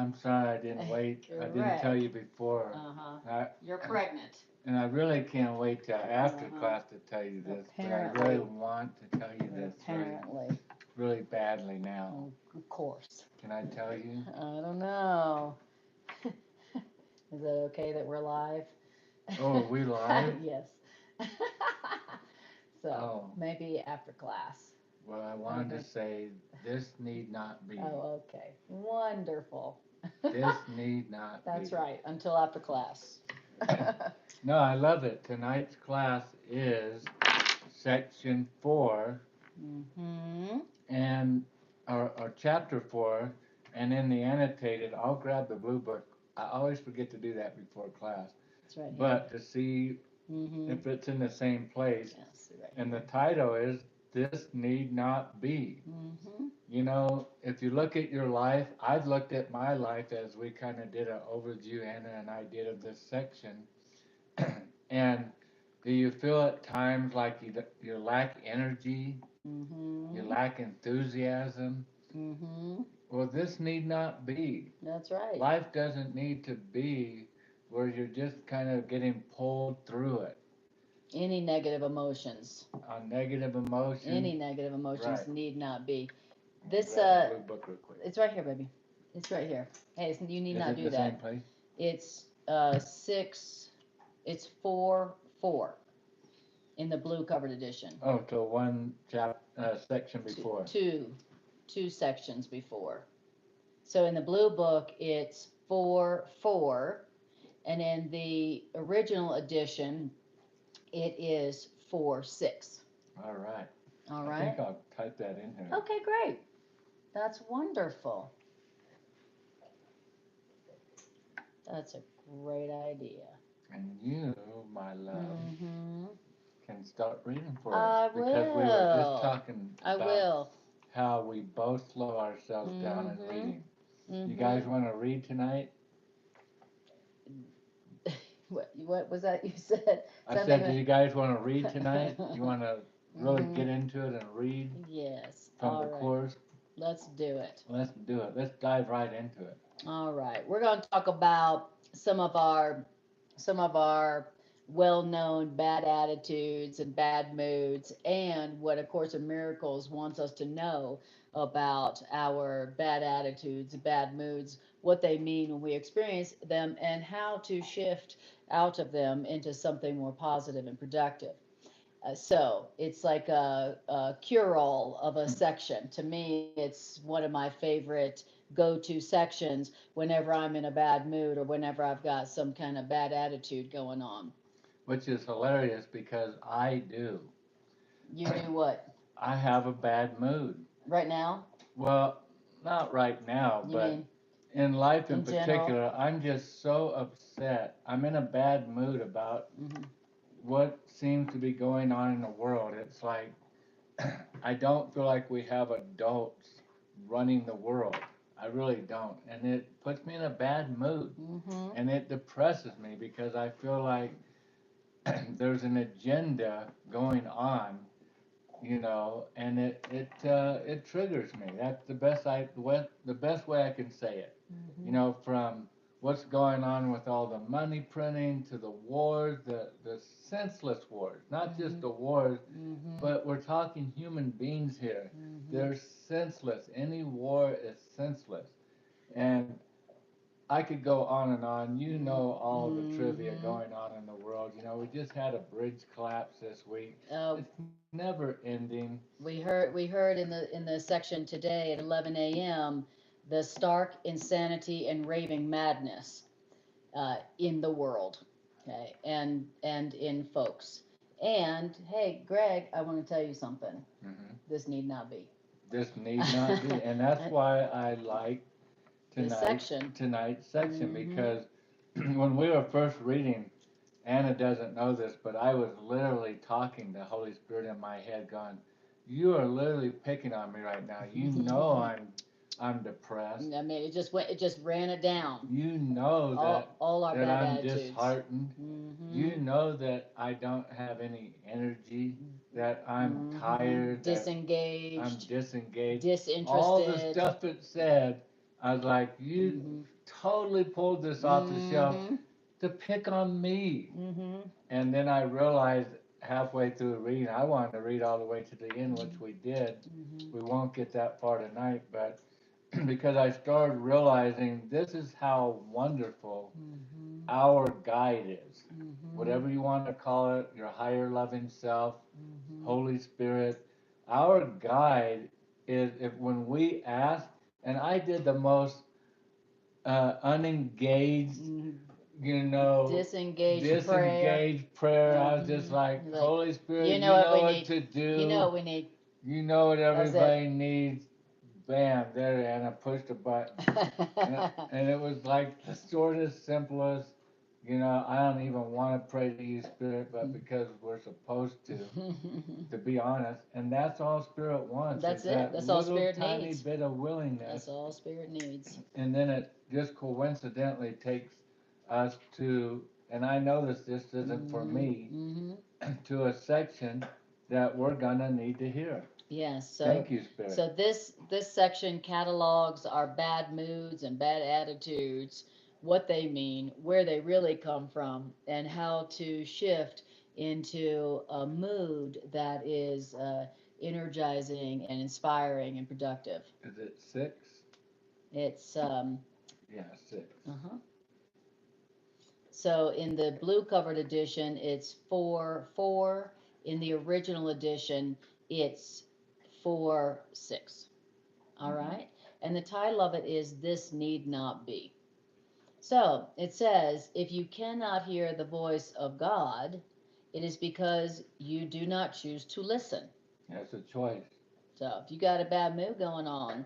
I'm sorry I didn't wait. I didn't tell you before. You're pregnant. And I really can't wait till after class to tell you this, but I really want to tell you this really badly now. Of course. Can I tell you? I don't know. Is it okay that we're live? Oh, are we live? Yes. So maybe after class. Well, I wanted to say this need not be. Oh, okay. Wonderful. This need not be. That's right, until after class. No, I love it. Tonight's class is section 4 and or chapter 4, and in the annotated, I'll grab the blue book. I always forget to do that before class. That's right. But to see if it's in the same place, right, and the title is "This Need Not Be." You know, if you look at your life, I've looked at my life as we kind of did an overview, Anna and I did, of this section. And do you feel at times like you lack energy, you lack enthusiasm? Well, this need not be. That's right. Life doesn't need to be where you're just kind of getting pulled through it. Any negative emotions. Negative emotions. Any negative emotions need not be. This blue book real quick. It's right here, baby. It's right here. Hey, you need not do that. Same place? It's 6. It's 4:4 in the blue covered edition. Oh, so one section before. Two sections before. So in the blue book, it's 4:4, and in the original edition, it is 4:6. All right. All right. I think I'll type that in here. Okay, great. That's wonderful. That's a great idea. And you, my love, can start reading for us. Because we were just talking about how we both slow ourselves down in reading. You guys want to read tonight? What was that you said? I said, do you guys want to read tonight? You want to really get into it and read? Yes. From the course? Let's do it. Let's do it. Let's dive right into it. All right. We're going to talk about some of our well-known bad attitudes and bad moods, and what A Course in Miracles wants us to know about our bad attitudes, bad moods, what they mean when we experience them, and how to shift out of them into something more positive and productive. So it's like a cure-all of a section. To me, it's one of my favorite go-to sections whenever I'm in a bad mood or whenever I've got some kind of bad attitude going on. Which is hilarious because I do. You do what? I have a bad mood. Right now? Well, not right now, but in life in particular, I'm just so upset. I'm in a bad mood about what seems to be going on in the world. It's like I don't feel like we have adults running the world. I really don't. And it puts me in a bad mood. And it depresses me because I feel like there's an agenda going on, you know, and it triggers me. That's the best way I can say it. You know, from what's going on with all the money printing to the wars, the senseless wars, not just the wars, but we're talking human beings here. They're senseless. Any war is senseless. And I could go on and on. You know all the trivia going on in the world. You know, we just had a bridge collapse this week. It's never ending. We heard in the section today at 11 a.m. the stark insanity and raving madness in the world, okay, and in folks. And hey, Greg, I want to tell you something. This need not be. This need not be, and that's why I like tonight's section because when we were first reading, Anna doesn't know this, but I was literally talking to Holy Spirit in my head, going, "You are literally picking on me right now. You know I'm depressed. I mean, it just ran it down. You know that all our that bad I'm attitudes. disheartened. You know that I don't have any energy. That I'm tired. Disengaged. I'm disengaged. Disinterested. All the stuff it said, I was like, you totally pulled this off the shelf to pick on me. And then I realized halfway through the reading, I wanted to read all the way to the end, which we did. We won't get that far tonight, but because I started realizing this is how wonderful our guide is. Whatever you want to call it, your higher loving self, Holy Spirit, our guide is if when we ask, and I did the most unengaged, disengaged prayer. I was just like, Holy Spirit, you know what to do. You know what we need. You know what everybody needs. Bam, there, and I pushed a button. and it was like the shortest, simplest, I don't even want to pray to you, Spirit, but because we're supposed to be honest. And that's all Spirit wants. That's it. That's all Spirit needs. Tiny bit of willingness. That's all Spirit needs. And then it just coincidentally takes us to, and I know this isn't for me, to a section that we're going to need to hear. Yes. So, thank you, Spirit. So this section catalogs our bad moods and bad attitudes, what they mean, where they really come from, and how to shift into a mood that is energizing and inspiring and productive. Is it 6? It's yeah, 6. So in the blue covered edition, it's 4:4. In the original edition, it's 4:6. All right. And the title of it is This Need Not Be. So it says, if you cannot hear the voice of God, it is because you do not choose to listen. That's a choice. So if you got a bad mood going on,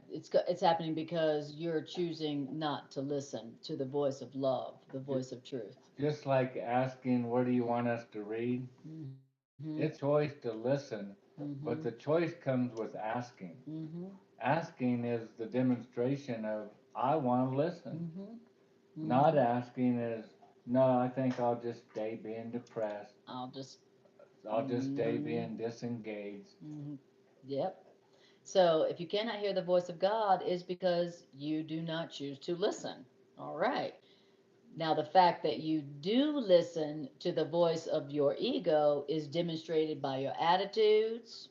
it's happening because you're choosing not to listen to the voice of love, the voice of truth. Just like asking, what do you want us to read? It's choice to listen, but the choice comes with asking. Asking is the demonstration of, I want to listen. Not asking is, no, I think I'll just stay being depressed. I'll just stay being disengaged. Yep. So if you cannot hear the voice of God, is because you do not choose to listen. All right. Now, the fact that you do listen to the voice of your ego is demonstrated by your attitudes,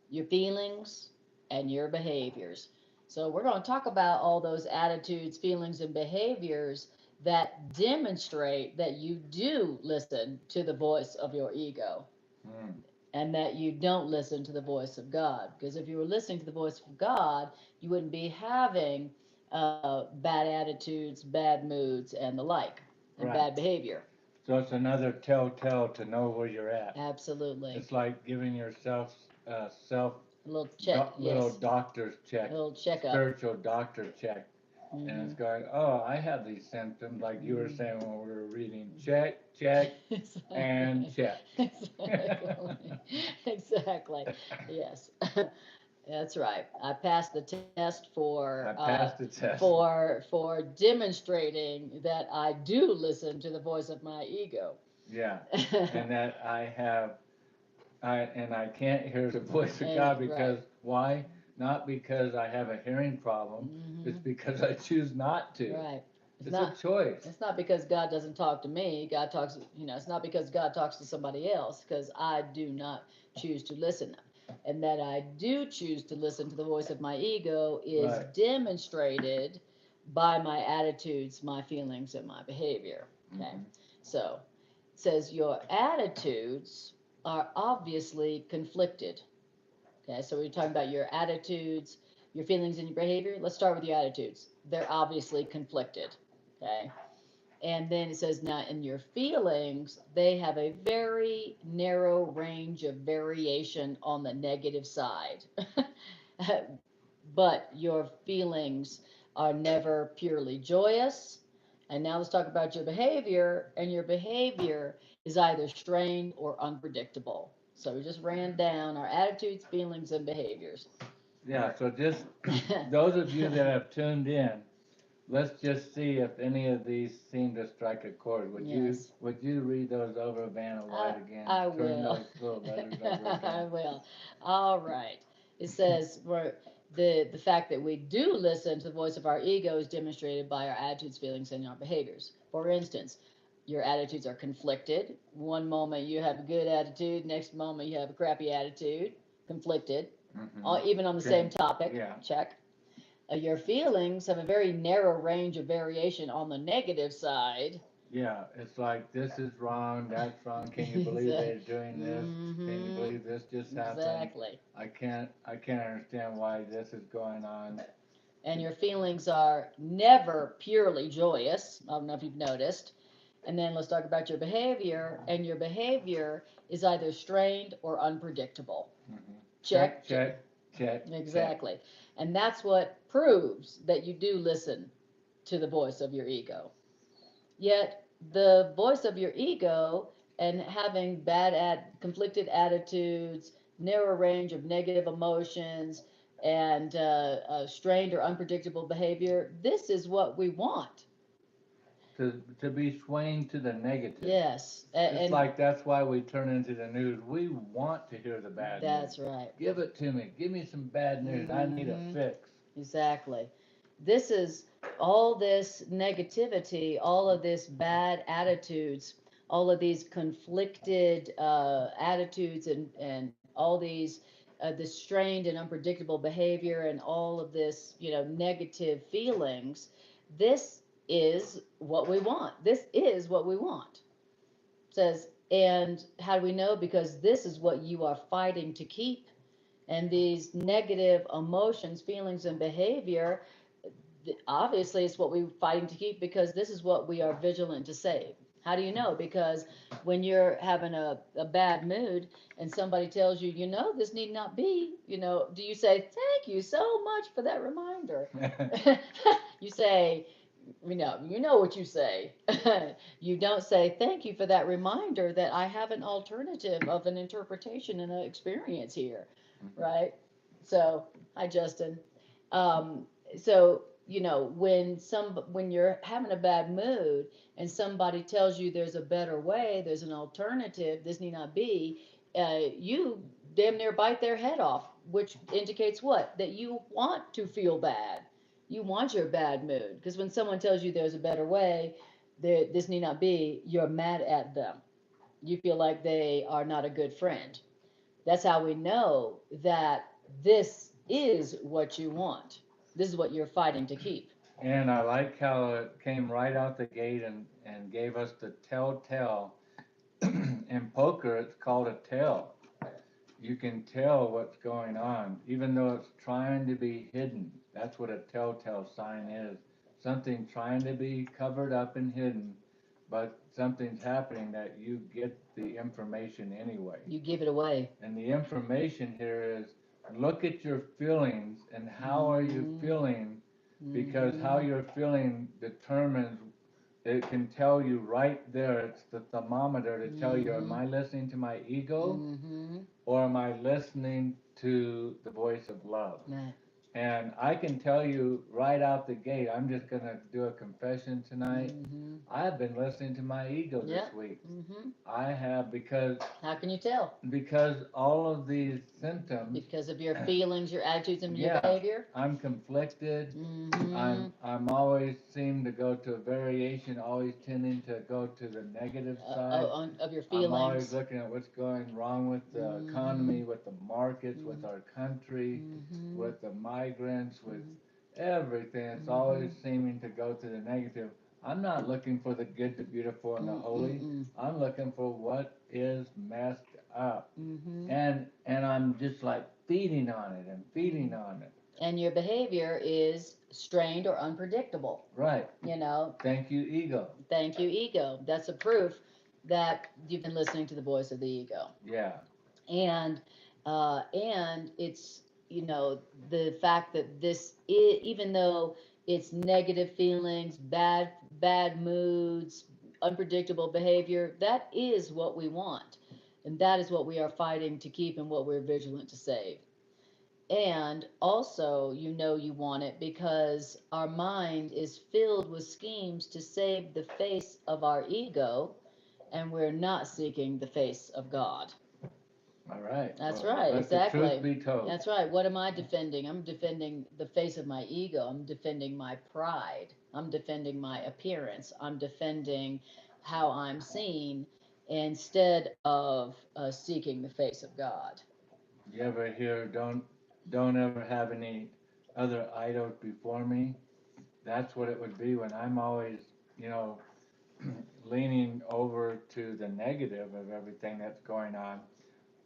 your feelings, and your behaviors. So we're going to talk about all those attitudes, feelings, and behaviors that demonstrate that you do listen to the voice of your ego. And that you don't listen to the voice of God. Because if you were listening to the voice of God, you wouldn't be having bad attitudes, bad moods, and the like, and bad behavior. So it's another telltale to know where you're at. Absolutely. It's like giving yourself a little check, little doctor's check, a little checkup, spiritual doctor check. And it's going, oh, I have these symptoms, like you were saying when we were reading, check, and check. Exactly. Yes. That's right. I passed the test for demonstrating that I do listen to the voice of my ego. Yeah. And that I can't hear the voice of God because why? Not because I have a hearing problem. It's because I choose not to. Right. It's a choice. It's not because God doesn't talk to me. God talks, it's not because God talks to somebody else, because I do not choose to listen. And that I do choose to listen to the voice of my ego is demonstrated by my attitudes, my feelings, and my behavior. Okay. So it says your attitudes are obviously conflicted. Okay, so we're talking about your attitudes, your feelings, and your behavior. Let's start with your attitudes. They're obviously conflicted. Okay. And then it says, now in your feelings, they have a very narrow range of variation on the negative side. But your feelings are never purely joyous. And now let's talk about your behavior. And your behavior is either strained or unpredictable. So we just ran down our attitudes, feelings, and behaviors. Yeah, so just those of you that have tuned in, let's just see if any of these seem to strike a chord. Would you read those over, Vanna White, again? I will. Turn those little letters over again. I will. All right. It says, the fact that we do listen to the voice of our ego is demonstrated by our attitudes, feelings, and our behaviors. For instance, your attitudes are conflicted. One moment you have a good attitude, next moment you have a crappy attitude, conflicted, even on the same topic. Yeah. Check. Your feelings have a very narrow range of variation on the negative side. Yeah, it's like this is wrong, that's wrong. Can you believe they're doing this? Can you believe this just happened? Exactly. I can't understand why this is going on. And your feelings are never purely joyous. I don't know if you've noticed. And then let's talk about your behavior. And your behavior is either strained or unpredictable. Check. Exactly. Check. And that's what proves that you do listen to the voice of your ego. Yet the voice of your ego and having conflicted attitudes, narrow range of negative emotions, and strained or unpredictable behavior, this is what we want. To be swaying to the negative. Yes. It's like that's why we turn into the news. We want to hear the bad news. That's right. Give it to me. Give me some bad news. I need a fix. Exactly. This is all this negativity, all of this bad attitudes, all of these conflicted attitudes, and all these this strained and unpredictable behavior, and all of this negative feelings. This is what we want. This is what we want. It says, and how do we know? Because this is what you are fighting to keep. And these negative emotions, feelings, and behavior, obviously it's what we're fighting to keep, because this is what we are vigilant to save. How do you know? Because when you're having a bad mood and somebody tells you, this need not be, do you say, thank you so much for that reminder? You say, you know what you say. You don't say, thank you for that reminder that I have an alternative of an interpretation and an experience here, right? So, hi, Justin. So, when you're having a bad mood and somebody tells you there's a better way, there's an alternative, this need not be, you damn near bite their head off, which indicates what? That you want to feel bad. You want your bad mood, because when someone tells you there's a better way, this need not be, you're mad at them. You feel like they are not a good friend. That's how we know that this is what you want. This is what you're fighting to keep. And I like how it came right out the gate and gave us the telltale. In poker, it's called a tell. You can tell what's going on, even though it's trying to be hidden. That's what a telltale sign is. Something trying to be covered up and hidden, but something's happening that you get the information anyway. You give it away. And the information here is, look at your feelings and how are you feeling, because how you're feeling determines, it can tell you right there, it's the thermometer to tell you, am I listening to my ego or am I listening to the voice of love? Right. And I can tell you right out the gate, I'm just going to do a confession tonight. I've been listening to my ego this week. I have, because... How can you tell? Because all of these symptoms... Because of your feelings, your attitudes, and your behavior? I'm conflicted. I'm always seem to go to a variation, always tending to go to the negative side. Of your feelings. I'm always looking at what's going wrong with the economy, with the markets, with our country, with the migrants, with everything. It's always seeming to go to the negative. I'm not looking for the good, the beautiful, and the holy. I'm looking for what is messed up. And I'm just like feeding on it and feeding on it. And your behavior is strained or unpredictable. Right. Thank you, ego. Thank you, ego. That's a proof that you've been listening to the voice of the ego. Yeah. And it's, the fact that this is, even though it's negative feelings, bad moods, unpredictable behavior, that is what we want. And that is what we are fighting to keep and what we're vigilant to save. And also, you want it because our mind is filled with schemes to save the face of our ego, and we're not seeking the face of God. All right. That's Well, right, let the truth exactly. be told. That's right. What am I defending? I'm defending the face of my ego. I'm defending my pride. I'm defending my appearance. I'm defending how I'm seen instead of seeking the face of God. You ever hear, don't ever have any other idols before me? That's what it would be when I'm always, you know, leaning over to the negative of everything that's going on.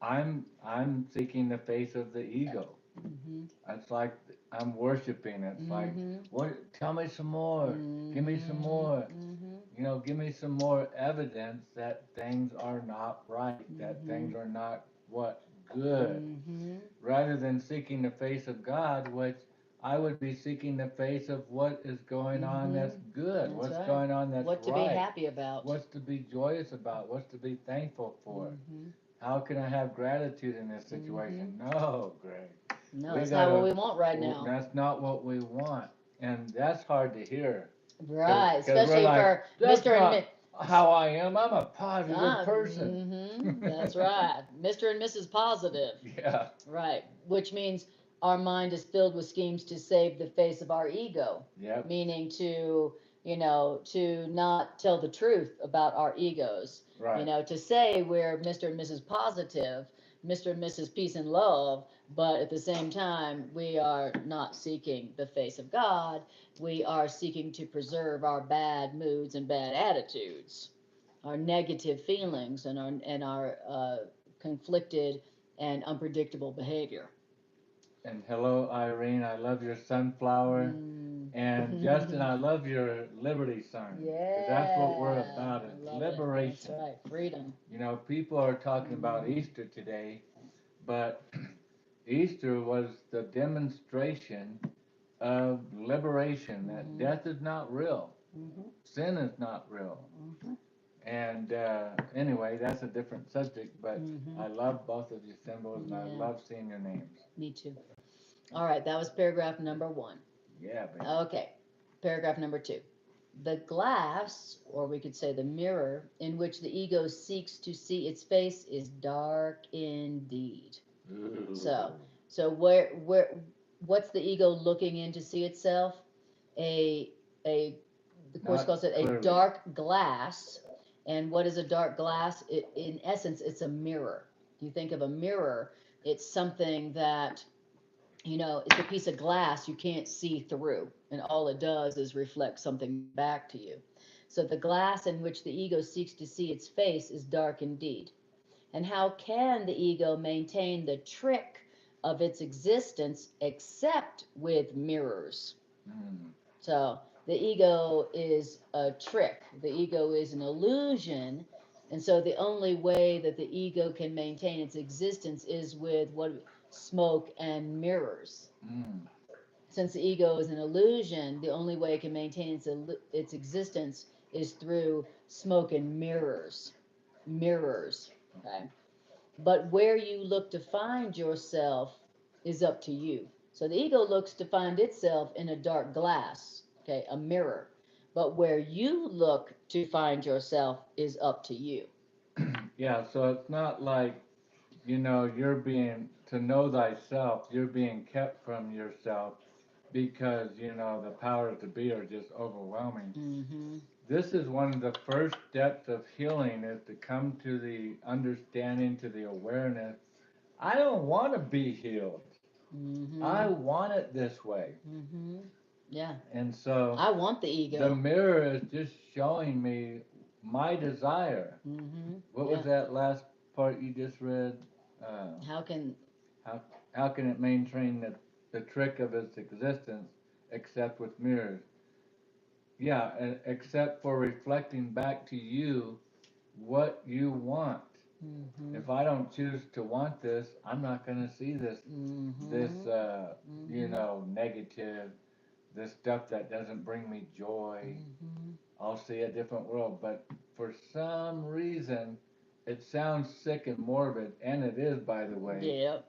I'm seeking the face of the ego. Mm-hmm. It's like I'm worshiping. It's like, Mm-hmm. what? Tell me some more. Give me some more. Mm-hmm. You know, give me some more evidence that things are not right. That Mm-hmm. things are not what good. Mm-hmm. Rather than seeking the face of God, which I would be seeking the face of what is going on Mm-hmm. that's good, That's what's right. going on that's What to be right, happy about. what's to be joyous about, what's to be thankful for. Mm-hmm. How can I have gratitude in this Mm-hmm. situation? No, Greg. No, We that's not what gotta, we want right now. that's not what we want. And that's hard to hear. Right, Cause we're especially like, for that's Mr. and not how I am. I'm a positive person. That's right. Mr. and Mrs. Positive. Yeah. Right. Which means our mind is filled with schemes to save the face of our ego. Yep. Meaning to, to not tell the truth about our egos. Right. To say we're Mr. and Mrs. Positive, Mr. and Mrs. Peace and Love, but at the same time, we are not seeking the face of God. We are seeking to preserve our bad moods and bad attitudes, our negative feelings, and our conflicted and unpredictable behavior. And hello, Irene. I love your sunflower. And Justin, I love your Liberty sign. Yeah. Because that's what we're about, is I love liberation. It. That's right. Freedom. You know, people are talking about Easter today, but Easter was the demonstration of liberation, that death is not real. Sin is not real. And anyway, that's a different subject, but I love both of your symbols and I love seeing your names. Me too. All right, that was paragraph number 1. Yeah, baby. Okay, paragraph number 2. The glass, or we could say the mirror, in which the ego seeks to see its face is dark indeed. Ooh. So what's the ego looking in to see itself? The course calls it a dark glass. And what is a dark glass? In essence, it's a mirror. You think of a mirror, it's something that, it's a piece of glass you can't see through, and all it does is reflect something back to you. So the glass in which the ego seeks to see its face is dark indeed. And how can the ego maintain the trick of its existence except with mirrors? So the ego is a trick, the ego is an illusion. And so the only way that the ego can maintain its existence is with smoke and mirrors. Since the ego is an illusion, the only way it can maintain its existence is through smoke and mirrors. Mirrors. Okay. But where you look to find yourself is up to you. So the ego looks to find itself in a dark glass, okay, a mirror. But where you look to find yourself is up to you. Yeah, so it's not like, you're being, to know thyself, you're being kept from yourself because, the powers to be are just overwhelming. This is one of the first steps of healing, is to come to the understanding, to the awareness. I don't want to be healed. I want it this way. Yeah. And so I want the ego. The mirror is just showing me my desire. What was that last part you just read? How can how can it maintain the trick of its existence except with mirrors? Yeah, except for reflecting back to you what you want. If I don't choose to want this, I'm not going to see this, negative, this stuff that doesn't bring me joy. I'll see a different world. But for some reason, it sounds sick and morbid, and it is, by the way, Yep.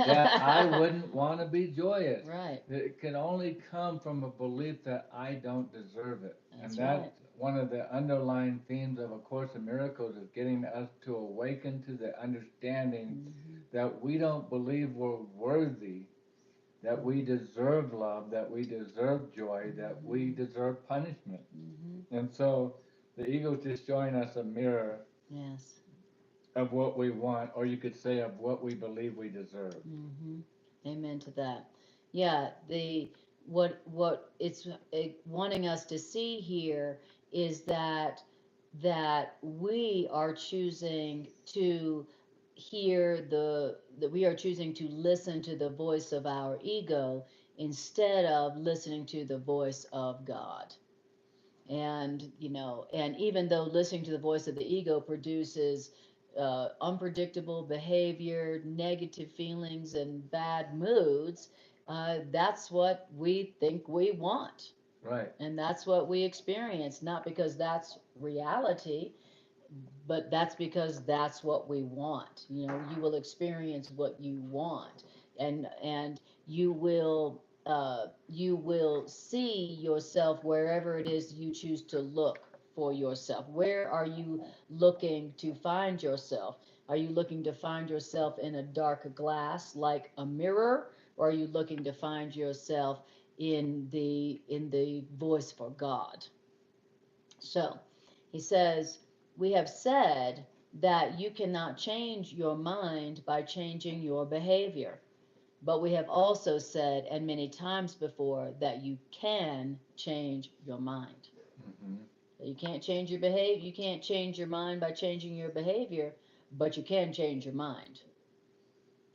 that I wouldn't want to be joyous. Right. It can only come from a belief that I don't deserve it. That's And right. that's one of the underlying themes of A Course in Miracles is getting us to awaken to the understanding Mm-hmm. that we don't believe we're worthy, that we deserve love, that we deserve joy, that we Mm-hmm. deserve punishment. Mm-hmm. And so the ego's just showing us a mirror Yes. of what we want, or you could say of what we believe we deserve. Mm-hmm. Amen to that. Yeah, the what it's wanting us to see here is that we are choosing to hear that we are choosing to listen to the voice of our ego instead of listening to the voice of God. And and even though listening to the voice of the ego produces unpredictable behavior, negative feelings, and bad moods, that's what we think we want, Right. and that's what we experience, not because that's reality, but that's because that's what we want. You will experience what you want, and you will see yourself wherever it is you choose to look for yourself. Where are you looking to find yourself? Are you looking to find yourself in a dark glass like a mirror, or are you looking to find yourself in the voice for God? So he says, we have said that you cannot change your mind by changing your behavior. But we have also said, and many times before, that you can change your mind. Mm-hmm. You can't change your behavior. You can't change your mind by changing your behavior, but you can change your mind.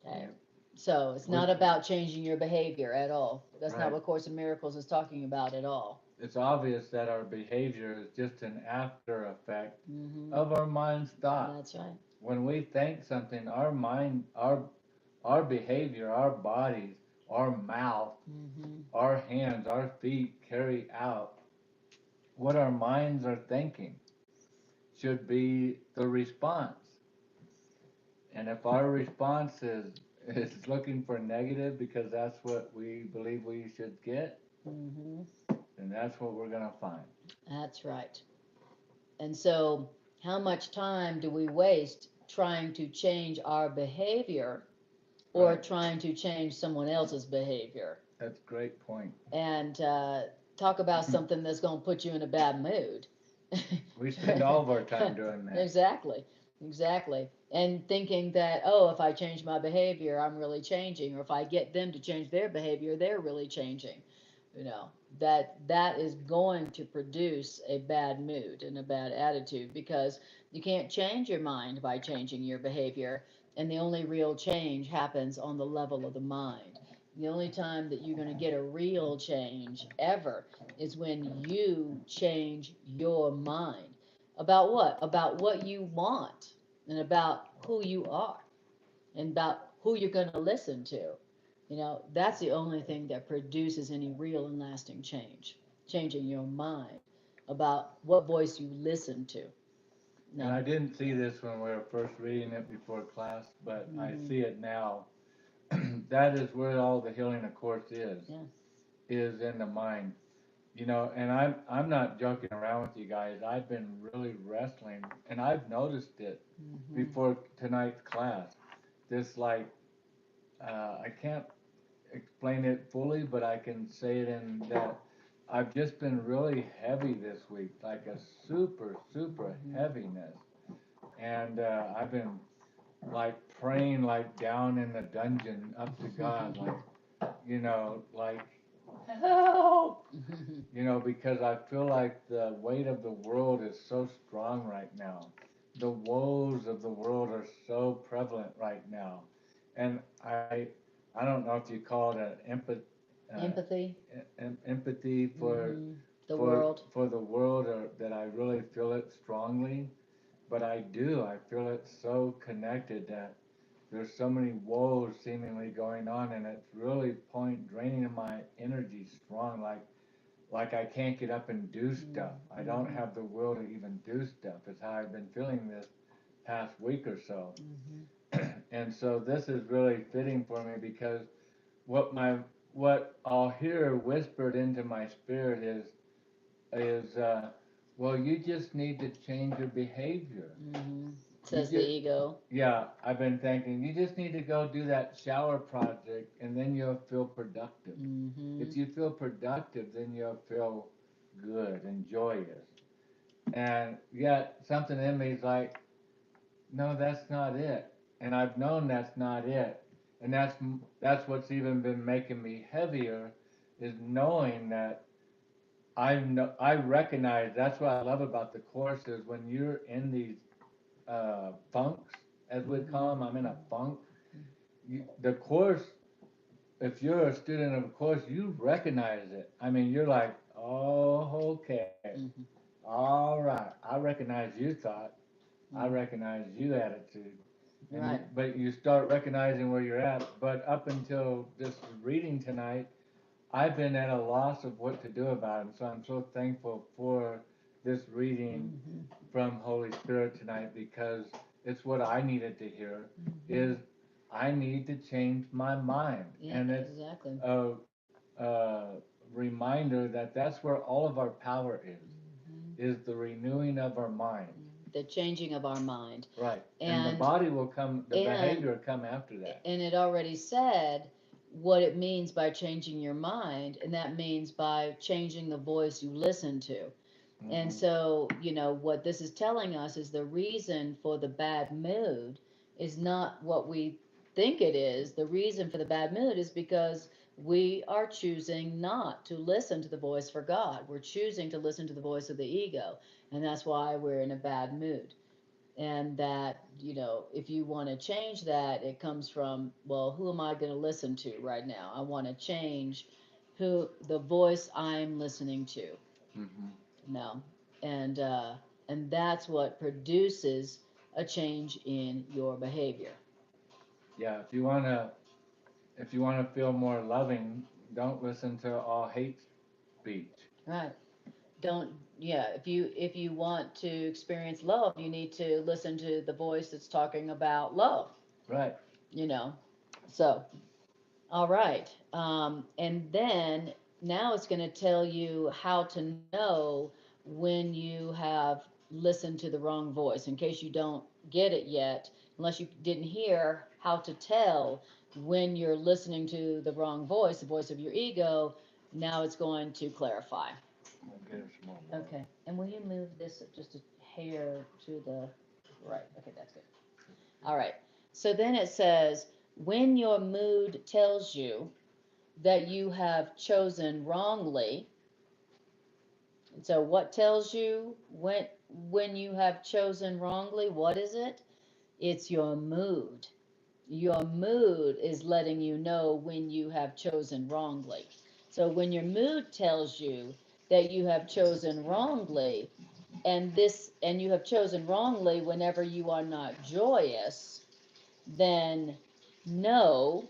Okay. Yep. So it's not about changing your behavior at all. That's not Right. what Course in Miracles is talking about at all. It's obvious that our behavior is just an after effect Mm-hmm. of our mind's thought. That's right. When we think something, our mind, our behavior, our bodies, our mouth, Mm-hmm. our hands, our feet carry out what our minds are thinking should be the response. And if our response is looking for negative because that's what we believe we should get, Mm-hmm. then that's what we're going to find. That's right. And so, how much time do we waste trying to change our behavior or Right. trying to change someone else's behavior? That's a great point. And talk about something that's going to put you in a bad mood. We spend all of our time doing that. Exactly, exactly. And thinking that, oh, if I change my behavior, I'm really changing, or if I get them to change their behavior, they're really changing. You know, that is going to produce a bad mood and a bad attitude, because you can't change your mind by changing your behavior, and the only real change happens on the level of the mind. The only time that you're going to get a real change ever is when you change your mind. About what? About what you want, and about who you are, and about who you're going to listen to. That's the only thing that produces any real and lasting change. Changing your mind about what voice you listen to. And No. I didn't see this when we were first reading it before class, but I Mm-hmm. see it now. That is where all the healing, of course, Yeah. is in the mind. And I'm not joking around with you guys. I've been really wrestling, and I've noticed it Mm-hmm. before tonight's class. This like I can't explain it fully, but I can say it in that I've just been really heavy this week, like a super heaviness, and I've been like praying like down in the dungeon up to God, like like help, because I feel like the weight of the world is so strong right now. The woes of the world are so prevalent right now, and I don't know if you call it an Empathy. empathy for Mm-hmm. The world. for the world, or that I really feel it strongly. But I do. I feel it so connected that there's so many woes seemingly going on, and it's really draining my energy strong. Like I can't get up and do stuff. I don't Mm-hmm. have the will to even do stuff. Is how I've been feeling this past week or so. Mm-hmm. And so this is really fitting for me because what my what I'll hear whispered into my spirit is well, you just need to change your behavior. Mm-hmm. You Says the just ego. Yeah, I've been thinking you just need to go do that shower project and then you'll feel productive. Mm-hmm. If you feel productive, then you'll feel good and joyous. And yet something in me is like, no, that's not it. And I've known that's not it. And that's what's even been making me heavier is knowing that I recognize that's what I love about the course is when you're in these funks, as we call them. I'm in a funk. The course, if you're a student of a course, you recognize it. I mean, you're like, oh, okay, Mm-hmm. all right. I recognize you thought. I Mm-hmm. recognize you attitude. Right. But you start recognizing where you're at. But up until this reading tonight, I've been at a loss of what to do about it. And so I'm so thankful for this reading Mm-hmm. from Holy Spirit tonight because it's what I needed to hear Mm-hmm. is I need to change my mind. Yeah, And it's exactly. a reminder that that's where all of our power is the renewing of our mind. The changing of our mind. Right. And the And body will come, the and behavior will come after that. and it already said what it means by changing your mind, and that means by changing the voice you listen to. And so, what this is telling us is the reason for the bad mood is not what we think it is. The reason for the bad mood is because we are choosing not to listen to the voice for God. We're choosing to listen to the voice of the ego. And that's why we're in a bad mood. And that, if you want to change that, it comes from, well, who am I going to listen to right now? I want to change the voice I'm listening to. No, and that's what produces a change in your behavior. Yeah, if you wanna feel more loving, don't listen to all hate speech. Right. Don't Yeah, if you want to experience love, you need to listen to the voice that's talking about love, Right. you know. So, all right. And then now it's going to tell you how to know when you have listened to the wrong voice, in case you don't get it yet, unless you didn't hear how to tell when you're listening to the wrong voice, the voice of your ego. Now it's going to clarify. I'll get her some more water. Okay. And will you move this just a hair to the right? Okay, that's good. All right. So then it says, when your mood tells you that you have chosen wrongly. And so what tells you when you have chosen wrongly? What is it? It's your mood. Your mood is letting you know when you have chosen wrongly. So when your mood tells you that you have chosen wrongly, and you have chosen wrongly whenever you are not joyous, then know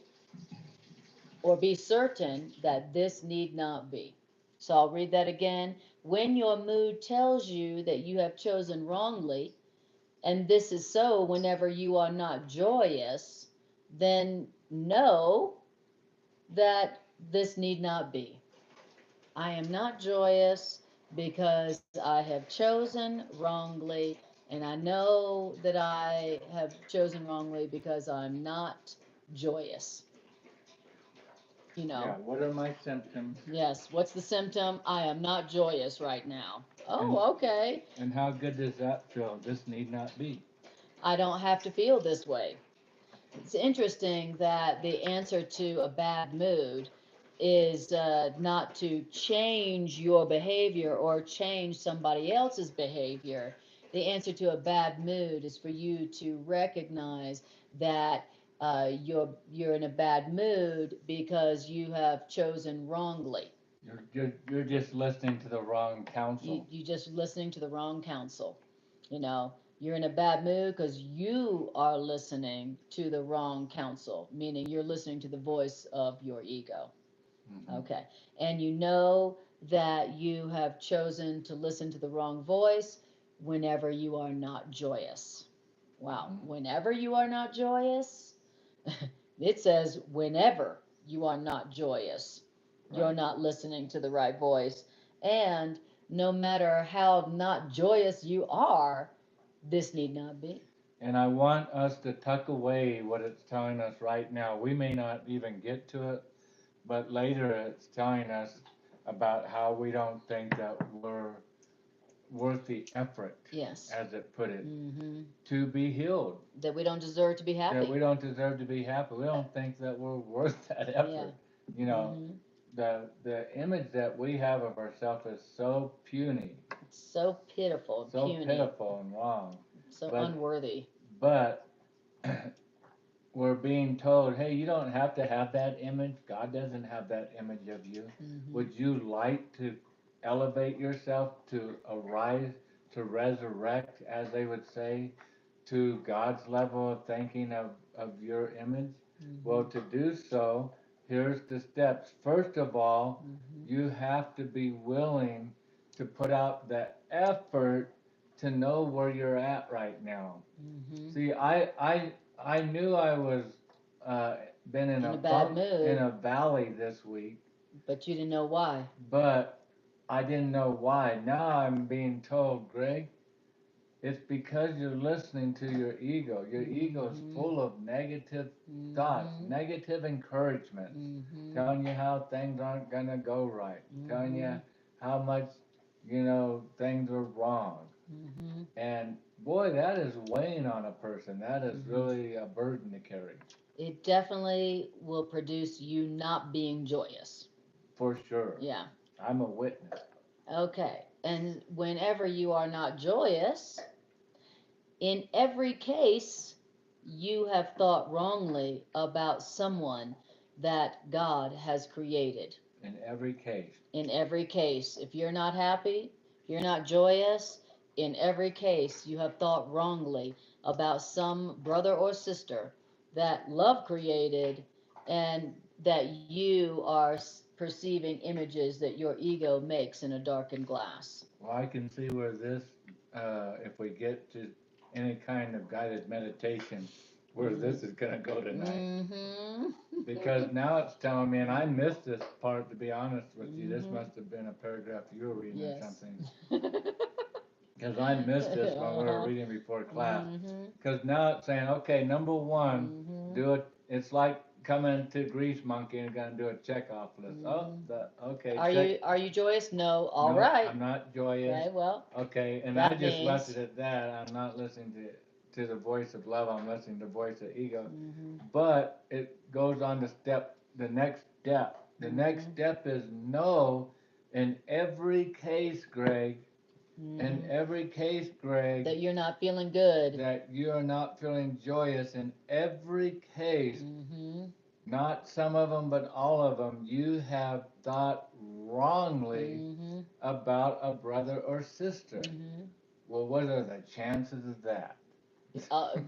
or be certain that this need not be. So I'll read that again. When your mood tells you that you have chosen wrongly, and this is so whenever you are not joyous, then know that this need not be. I am not joyous because I have chosen wrongly, and I know that I have chosen wrongly because I'm not joyous. Yeah, what are my symptoms? Yes, what's the symptom? I am not joyous right now. And Oh, okay. and how good does that feel? This need not be. I don't have to feel this way. It's interesting that the answer to a bad mood is not to change your behavior or change somebody else's behavior. The answer to a bad mood is for you to recognize that you're in a bad mood because you have chosen wrongly. You're just listening to the wrong counsel. You just listening to the wrong counsel. You know, you're in a bad mood because you are listening to the wrong counsel, meaning you're listening to the voice of your ego. Okay. And you know that you have chosen to listen to the wrong voice whenever you are not joyous. Wow. Whenever you are not joyous, it says whenever you are not joyous, you're not listening to the right voice. And no matter how not joyous you are, this need not be. And I want us to tuck away what it's telling us right now. We may not even get to it, but later it's telling us about how we don't think that we're worth the effort, Yes. as it put it, to be healed. That we don't deserve to be happy. That we don't deserve to be happy. We don't think that we're worth that effort. You know, the image that we have of ourselves is so puny. So pitiful and puny. So pitiful and wrong. So unworthy. But we're being told, hey, you don't have to have that image. God doesn't have that image of you. Would you like to elevate yourself to arise, to resurrect, as they would say, to God's level of thinking of your image? Well, to do so, here's the steps. First of all, you have to be willing to put out the effort to know where you're at right now. See, I knew I was been in a bad mood, in a valley this week. But you didn't know why. But I didn't know why. Now I'm being told, Greg, it's because you're listening to your ego. Your ego is full of negative thoughts, negative encouragement, telling you how things aren't going to go right, telling you how much, things are wrong. And boy, that is weighing on a person. That is really a burden to carry. It definitely will produce you not being joyous. For sure. Yeah. I'm a witness. Okay. And whenever you are not joyous, in every case, you have thought wrongly about someone that God has created. In every case. In every case. If you're not happy, if you're not joyous, in every case, you have thought wrongly about some brother or sister that love created and that you are perceiving images that your ego makes in a darkened glass. Well, I can see where this, if we get to any kind of guided meditation, where this is going to go tonight. Because now it's telling me, and I missed this part, to be honest with you. This must have been a paragraph you were reading or something. Because I missed this when we were reading before class. Because now it's saying, okay, number one, do it. It's like coming to Grease Monkey and going to do a check-off list. Okay. Are you joyous? No. All right. I'm not joyous. Okay, well. Okay, and I just left it at that. I'm not listening to the voice of love. I'm listening to the voice of ego. But it goes on to the next step. The next step is no. In every case, Greg. In every case, Greg. That you're not feeling good. That you're not feeling joyous. In every case. Not some of them, but all of them. You have thought wrongly about a brother or sister. Well, what are the chances of that?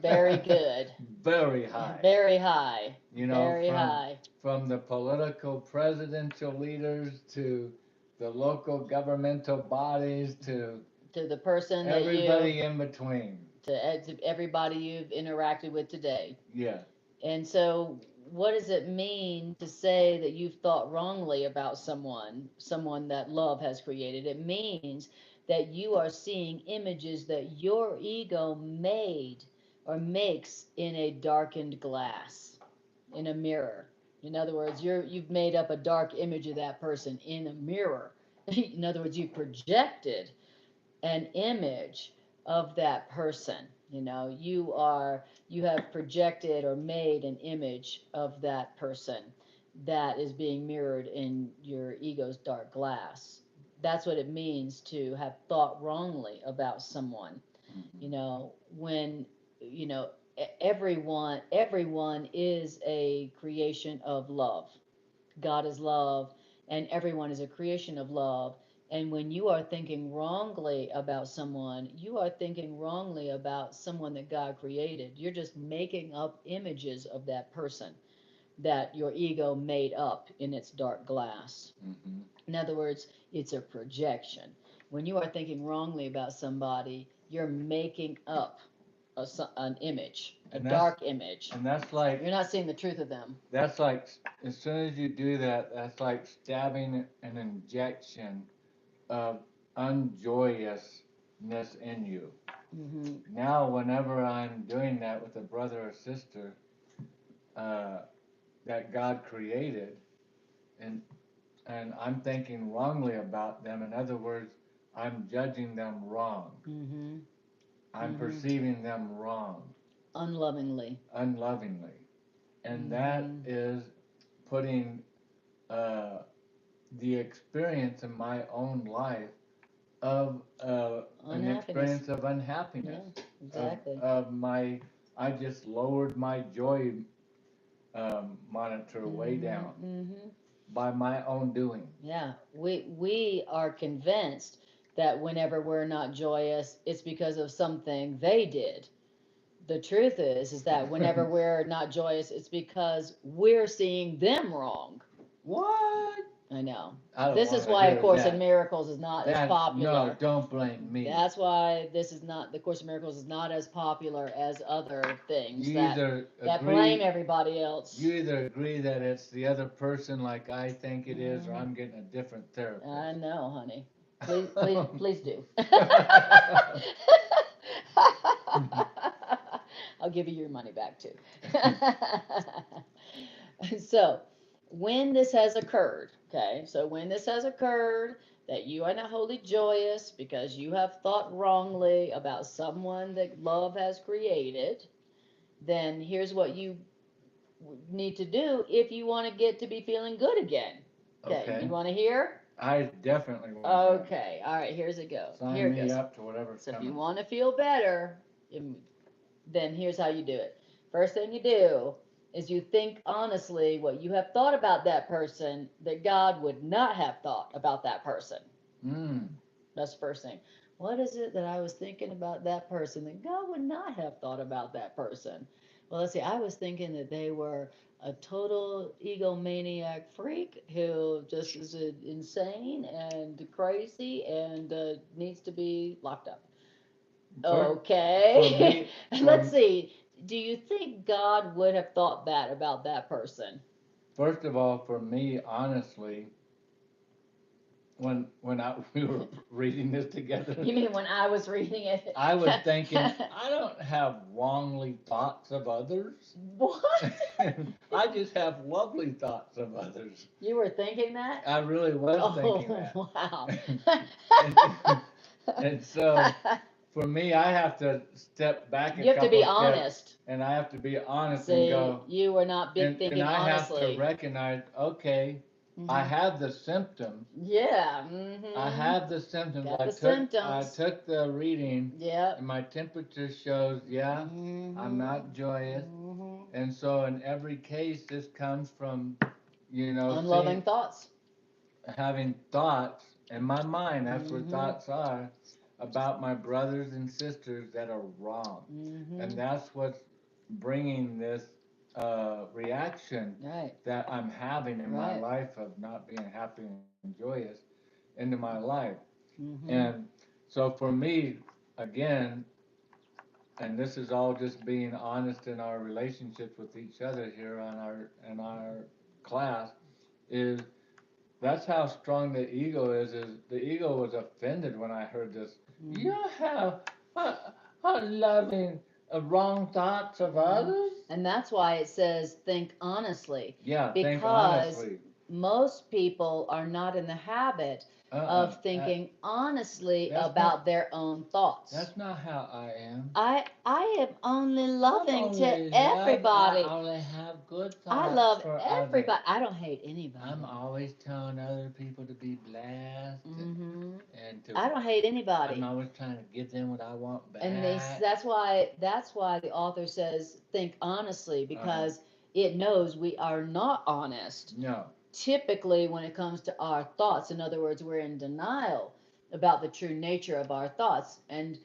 Very good. Very high. Very high. Very high. From the political presidential leaders to the local governmental bodies to the person everybody in between. To everybody you've interacted with today. Yeah. And so what does it mean to say that you've thought wrongly about someone that love has created? It means that you are seeing images that your ego made or makes in a darkened glass, in a mirror. In other words, you've made up a dark image of that person in a mirror. In other words, you projected an image of that person. You have projected or made an image of that person that is being mirrored in your ego's dark glass. That's what it means to have thought wrongly about someone. When everyone is a creation of love. God is love, and everyone is a creation of love. And when you are thinking wrongly about someone, you are thinking wrongly about someone that God created. You're just making up images of that person that your ego made up in its dark glass. In other words, it's a projection. When you are thinking wrongly about somebody, you're making up an image, a And dark image. And that's like, You're not seeing the truth of them. that's like, as soon as you do that, that's like stabbing an injection of unjoyousness in you. Now, whenever I'm doing that with a brother or sister uh, that God created, and I'm thinking wrongly about them, in other words, I'm judging them wrong. I'm perceiving them wrong. Unlovingly. And that is putting the experience in my own life of an experience of unhappiness. Yeah, exactly. Of my, I just lowered my joy monitor way down by my own doing. Yeah, we are convinced that whenever we're not joyous, it's because of something they did. The truth is that whenever we're not joyous, it's because we're seeing them wrong. What? I know. I This is why A Course in Miracles is not as popular. No, don't blame me. That's why this is not, the Course in Miracles is not as popular as other things You that blame everybody else. You either agree that it's the other person like I think it is, or I'm getting a different therapist. I know, honey. Please do. I'll give you your money back too. So, when this has occurred, okay, so when this has occurred, that you are not wholly joyous because you have thought wrongly about someone that love has created, then here's what you need to do if you want to get to be feeling good again. Okay. You want to hear? I definitely want to. Okay, all right, here's it goes. Sign Here it me goes. up to whatever's So coming. if you want to feel better, then here's how you do it. First thing you do is you think honestly what you have thought about that person that God would not have thought about that person. That's the first thing. What is it that I was thinking about that person that God would not have thought about that person? Well, let's see, I was thinking that they were a total egomaniac freak who just is insane and crazy and needs to be locked up. Okay. Let's see. Do you think God would have thought that about that person? First of all, for me, honestly, when we were reading this together. You mean when I was reading it? I was thinking, I don't have wrongly thoughts of others. What? I just have lovely thoughts of others. You were thinking that? I really was thinking that. Wow. And so, for me, I have to step back You have to be honest. And I have to be honest and go. You were not thinking and I honestly. have to recognize, okay, I have the symptoms. Yeah. I have the symptoms. I took the reading. Yeah. And my temperature shows, I'm not joyous. And so in every case, this comes from, unloving thoughts. Having thoughts in my mind. That's what thoughts are about my brothers and sisters that are wrong. And that's what's bringing this reaction that I'm having in my life of not being happy and joyous into my life. And so for me, again, and this is all just being honest in our relationships with each other here in our class, is that's how strong the ego is the ego was offended when I heard this. You have loving wrong thoughts of others? And that's why it says think honestly. Yeah, because think honestly. Most people are not in the habit of thinking honestly about their own thoughts. That's not how I am. I am only loving to everybody. I only have good thoughts. I love everybody. I don't hate anybody. I'm always telling other people to be blessed. I don't hate anybody. I'm always trying to give them what I want back. And that's why the author says think honestly, because it knows we are not honest. No. Typically, when it comes to our thoughts, in other words, we're in denial about the true nature of our thoughts. And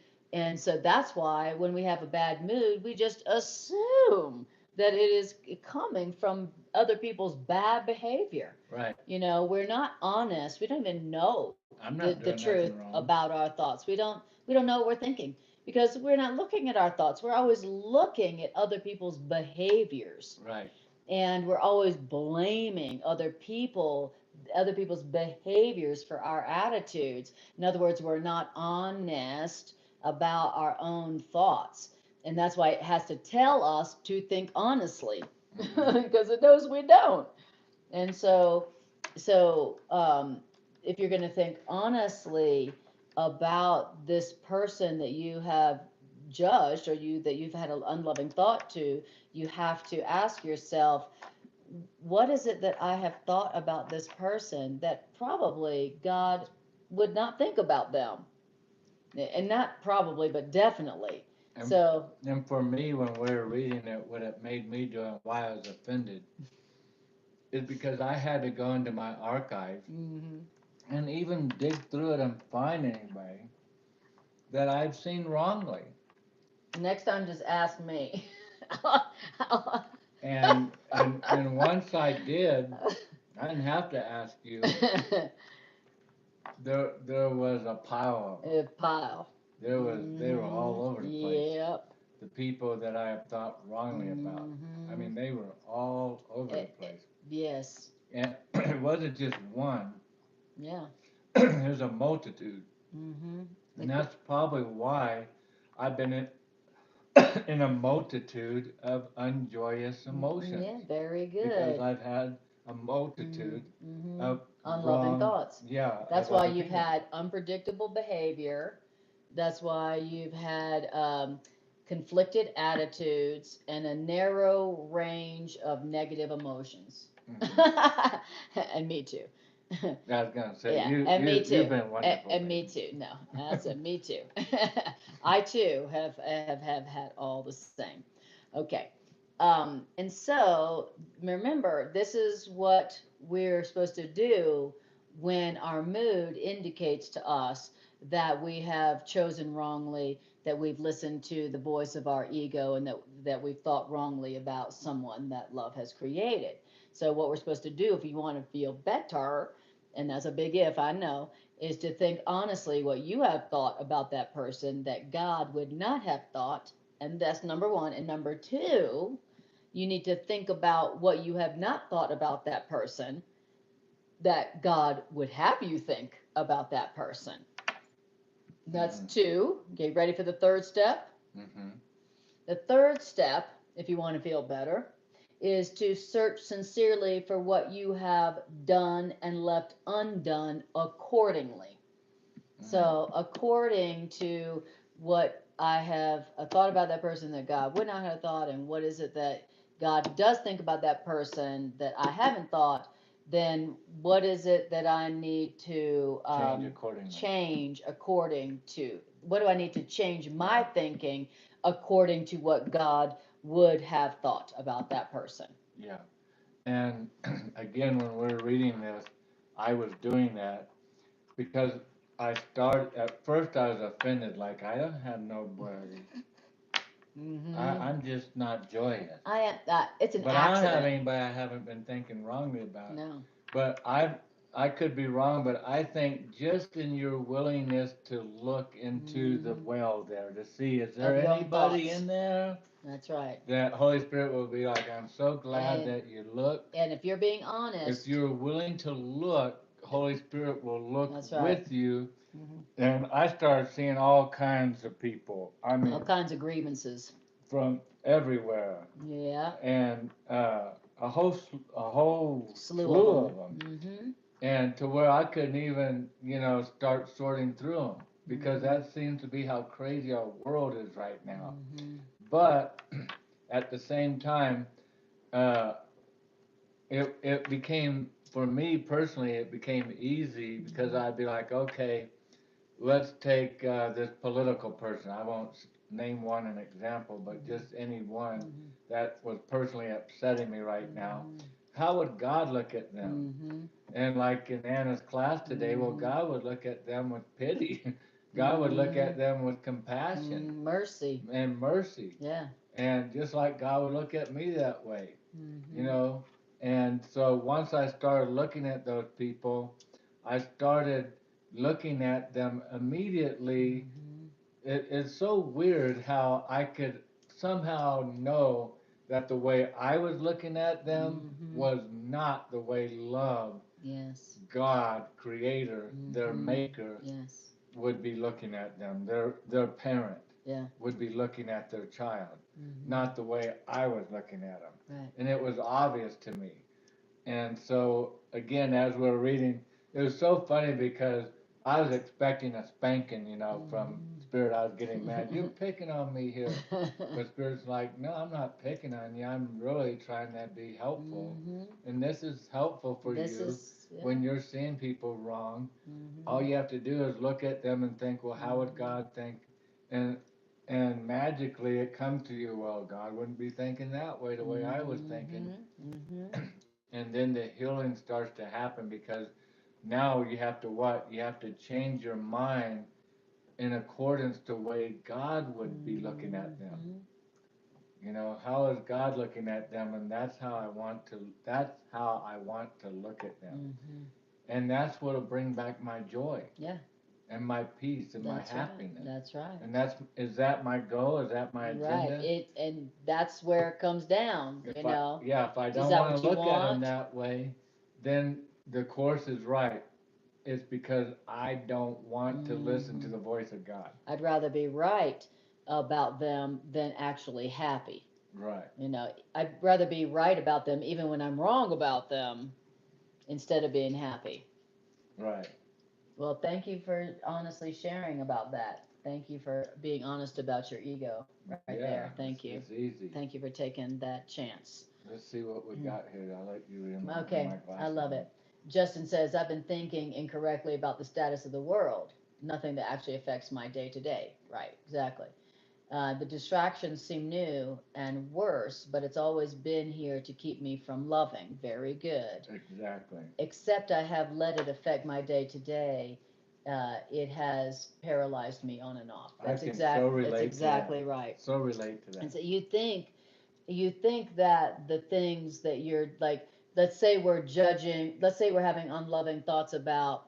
so that's why when we have a bad mood, we just assume that it is coming from other people's bad behavior. Right. We're not honest. We don't even know the truth wrong about our thoughts. We don't know what we're thinking. because we're not looking at our thoughts. We're always looking at other people's behaviors. Right. And we're always blaming other people's behaviors for our attitudes. In other words, we're not honest about our own thoughts. And that's why it has to tell us to think honestly, because it knows we don't. And so if you're going to think honestly about this person that you have judged, or that you've had an unloving thought to, you have to ask yourself, what is it that I have thought about this person that probably God would not think about them? And not probably, but definitely. And for me, when we were reading it, what it made me do and why I was offended is because I had to go into my archives and even dig through it and find anybody that I've seen wrongly. Next time, just ask me. and once I did, I didn't have to ask you. There was a pile of them. A pile. They were all over the place. Yep. The people that I have thought wrongly about. I mean, they were all over the place. Yes. And it wasn't just one. Yeah. There's a multitude. And that's probably why I've been in a multitude of unjoyous emotions. Yeah, very good. Because I've had a multitude of unloving thoughts. Yeah. That's why you've had unpredictable behavior. That's why you've had conflicted attitudes and a narrow range of negative emotions. And me too. I was going to say, yeah, and me too. You've been wonderful. And me too. No, I said me too. I too have had all the same. Okay. And so remember, this is what we're supposed to do when our mood indicates to us that we have chosen wrongly, that we've listened to the voice of our ego, and that we've thought wrongly about someone that love has created. So what we're supposed to do if you want to feel better, and that's a big if, I know, is to think honestly what you have thought about that person that God would not have thought. And that's number one. And number two, you need to think about what you have not thought about that person that God would have you think about that person. That's two. Get ready for the third step. The third step, if you want to feel better, is to search sincerely for what you have done and left undone accordingly. So according to what I have thought about that person that God would not have thought, and what is it that God does think about that person that I haven't thought, then what is it that I need to change according to? What do I need to change my thinking according to what God would have thought about that person? Yeah. And again, when we're reading this, I was doing that because at first I was offended, like I don't have no worries. I'm just not joyous. It's an accident. But I don't have anybody I haven't been thinking wrongly about. No. But I could be wrong, but I think just in your willingness to look into the well there to see, is there anybody in there? That's right. That Holy Spirit will be like, I'm so glad that you looked. And if you're being honest. If you're willing to look, Holy Spirit will look with you. And I started seeing all kinds of people. I mean, all kinds of grievances. From everywhere. Yeah. And a whole slew of them. And to where I couldn't even, start sorting through them. Because that seems to be how crazy our world is right now. But at the same time, it became, for me personally, it became easy because I'd be like, okay, let's take this political person. I won't name one an example, but just any one that was personally upsetting me right now. How would God look at them? And like in Anna's class today, well, God would look at them with pity. God would look at them with compassion. Mercy. And mercy. Yeah. And just like God would look at me that way, And so once I started looking at those people, I started looking at them immediately it's so weird how I could somehow know that the way I was looking at them was not the way love, Yes. God, Creator, their Maker, Yes. would be looking at them. Their parent Yeah. would be looking at their child, not the way I was looking at them. Right. And it was obvious to me. And so, again, as we're reading, it was so funny because I was expecting a spanking, from Spirit. I was getting mad. You're picking on me here. But Spirit's like, no, I'm not picking on you. I'm really trying to be helpful. And this is helpful for you when you're seeing people wrong. All you have to do is look at them and think, well, how would God think? And and magically it comes to you, well, God wouldn't be thinking that way, the way I was thinking. And then the healing starts to happen because now you have to what? You have to change your mind in accordance to the way God would be looking at them. How is God looking at them? And that's how I want to look at them. And that's what'll bring back my joy. Yeah. And my peace and That's my right. happiness. That's right. And is that my goal? Is that my agenda? Right. And that's where it comes down, If I don't want to look at them that way, then the Course is right. It's because I don't want to listen to the voice of God. I'd rather be right about them than actually happy. Right. I'd rather be right about them even when I'm wrong about them instead of being happy. Right. Well, thank you for honestly sharing about that. Thank you for being honest about your ego right there. Thank you. It's easy. Thank you for taking that chance. Let's see what we got here. I'll let you in. Okay, I love it. Justin says, I've been thinking incorrectly about the status of the world. Nothing that actually affects my day to day. Right, exactly. The distractions seem new and worse, but it's always been here to keep me from loving. Very good. Exactly. Except I have let it affect my day to day. It has paralyzed me on and off. That's exactly right. So relate to that. And so you think that the things that you're like, let's say we're having unloving thoughts about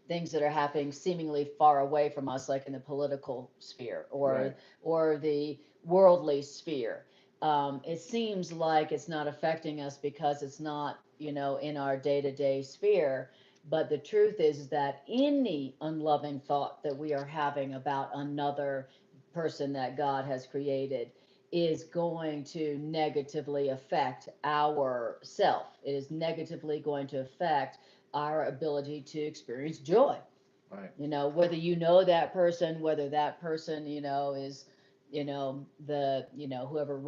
things that are happening seemingly far away from us, like in the political sphere or the worldly sphere. It seems like it's not affecting us because it's not, in our day-to-day sphere. But the truth is that any unloving thought that we are having about another person that God has created is going to negatively affect our self. It is negatively going to affect our ability to experience joy. Right. Whether that person, whether that person, is, whoever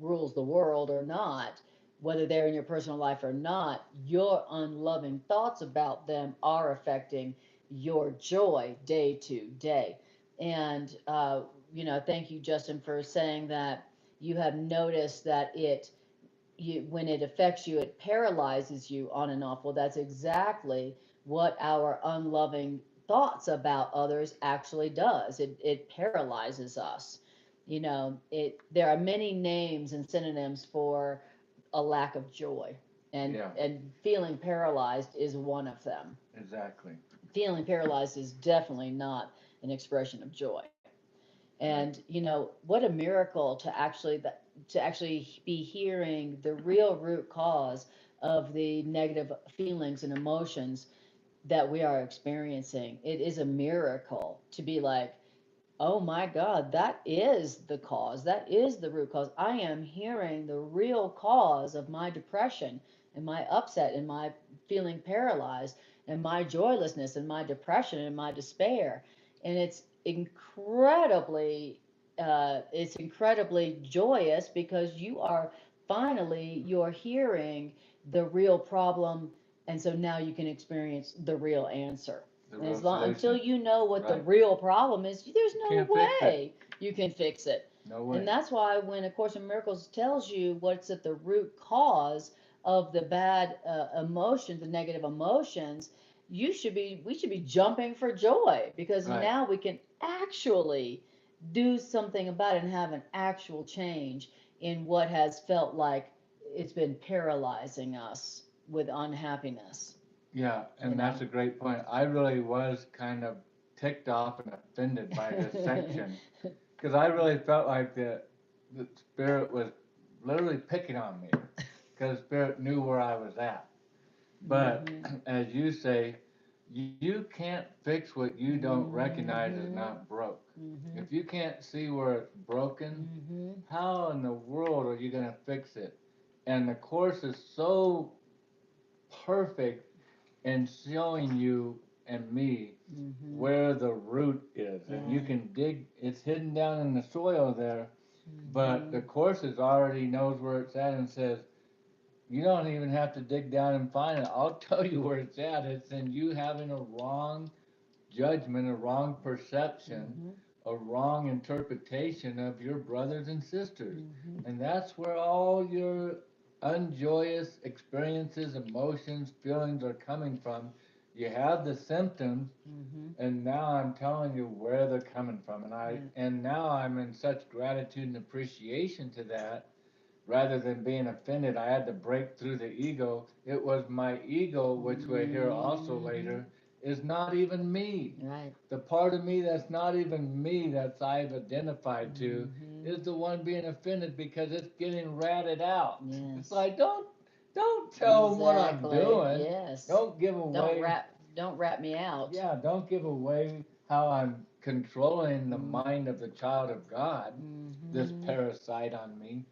rules the world or not, whether they're in your personal life or not, your unloving thoughts about them are affecting your joy day to day. And, thank you, Justin, for saying that you have noticed that when it affects you, it paralyzes you on and off. Well, that's exactly what our unloving thoughts about others actually does. It paralyzes us. There are many names and synonyms for a lack of joy, and feeling paralyzed is one of them. Exactly. Feeling paralyzed is definitely not an expression of joy. And what a miracle to actually be hearing the real root cause of the negative feelings and emotions that we are experiencing. It is a miracle to be like, oh my God, that is the cause. That is the root cause. I am hearing the real cause of my depression and my upset and my feeling paralyzed and my joylessness and my depression and my despair. And it's incredibly joyous because you're hearing the real problem, and so now you can experience the real answer. Until you know what the real problem is, there's no way you can fix it. No way. And that's why when A Course in Miracles tells you what's at the root cause of the bad emotions, the negative emotions, we should be jumping for joy because now we can actually do something about it and have an actual change in what has felt like it's been paralyzing us with unhappiness. Yeah, and that's a great point. I really was kind of ticked off and offended by this section because I really felt like the Spirit was literally picking on me because Spirit knew where I was at. But as you say, you can't fix what you don't recognize as not broke. If you can't see where it's broken, how in the world are you going to fix it? And the Course is so perfect in showing you and me where the root is. And you can dig, it's hidden down in the soil there, but the Course already knows where it's at and says, you don't even have to dig down and find it. I'll tell you where it's at. It's in you having a wrong judgment, a wrong perception, a wrong interpretation of your brothers and sisters. And that's where all your unjoyous experiences, emotions, feelings are coming from. You have the symptoms, and now I'm telling you where they're coming from. And now I'm in such gratitude and appreciation to that. Rather than being offended, I had to break through the ego. It was my ego, which we'll hear also later, is not even me. Right. The part of me that's not even me that I've identified to is the one being offended because it's getting ratted out. Yes. It's like, don't tell them what I'm doing. Yes. Don't give away. Don't rat me out. Yeah, don't give away how I'm controlling the mind of the child of God, this parasite on me.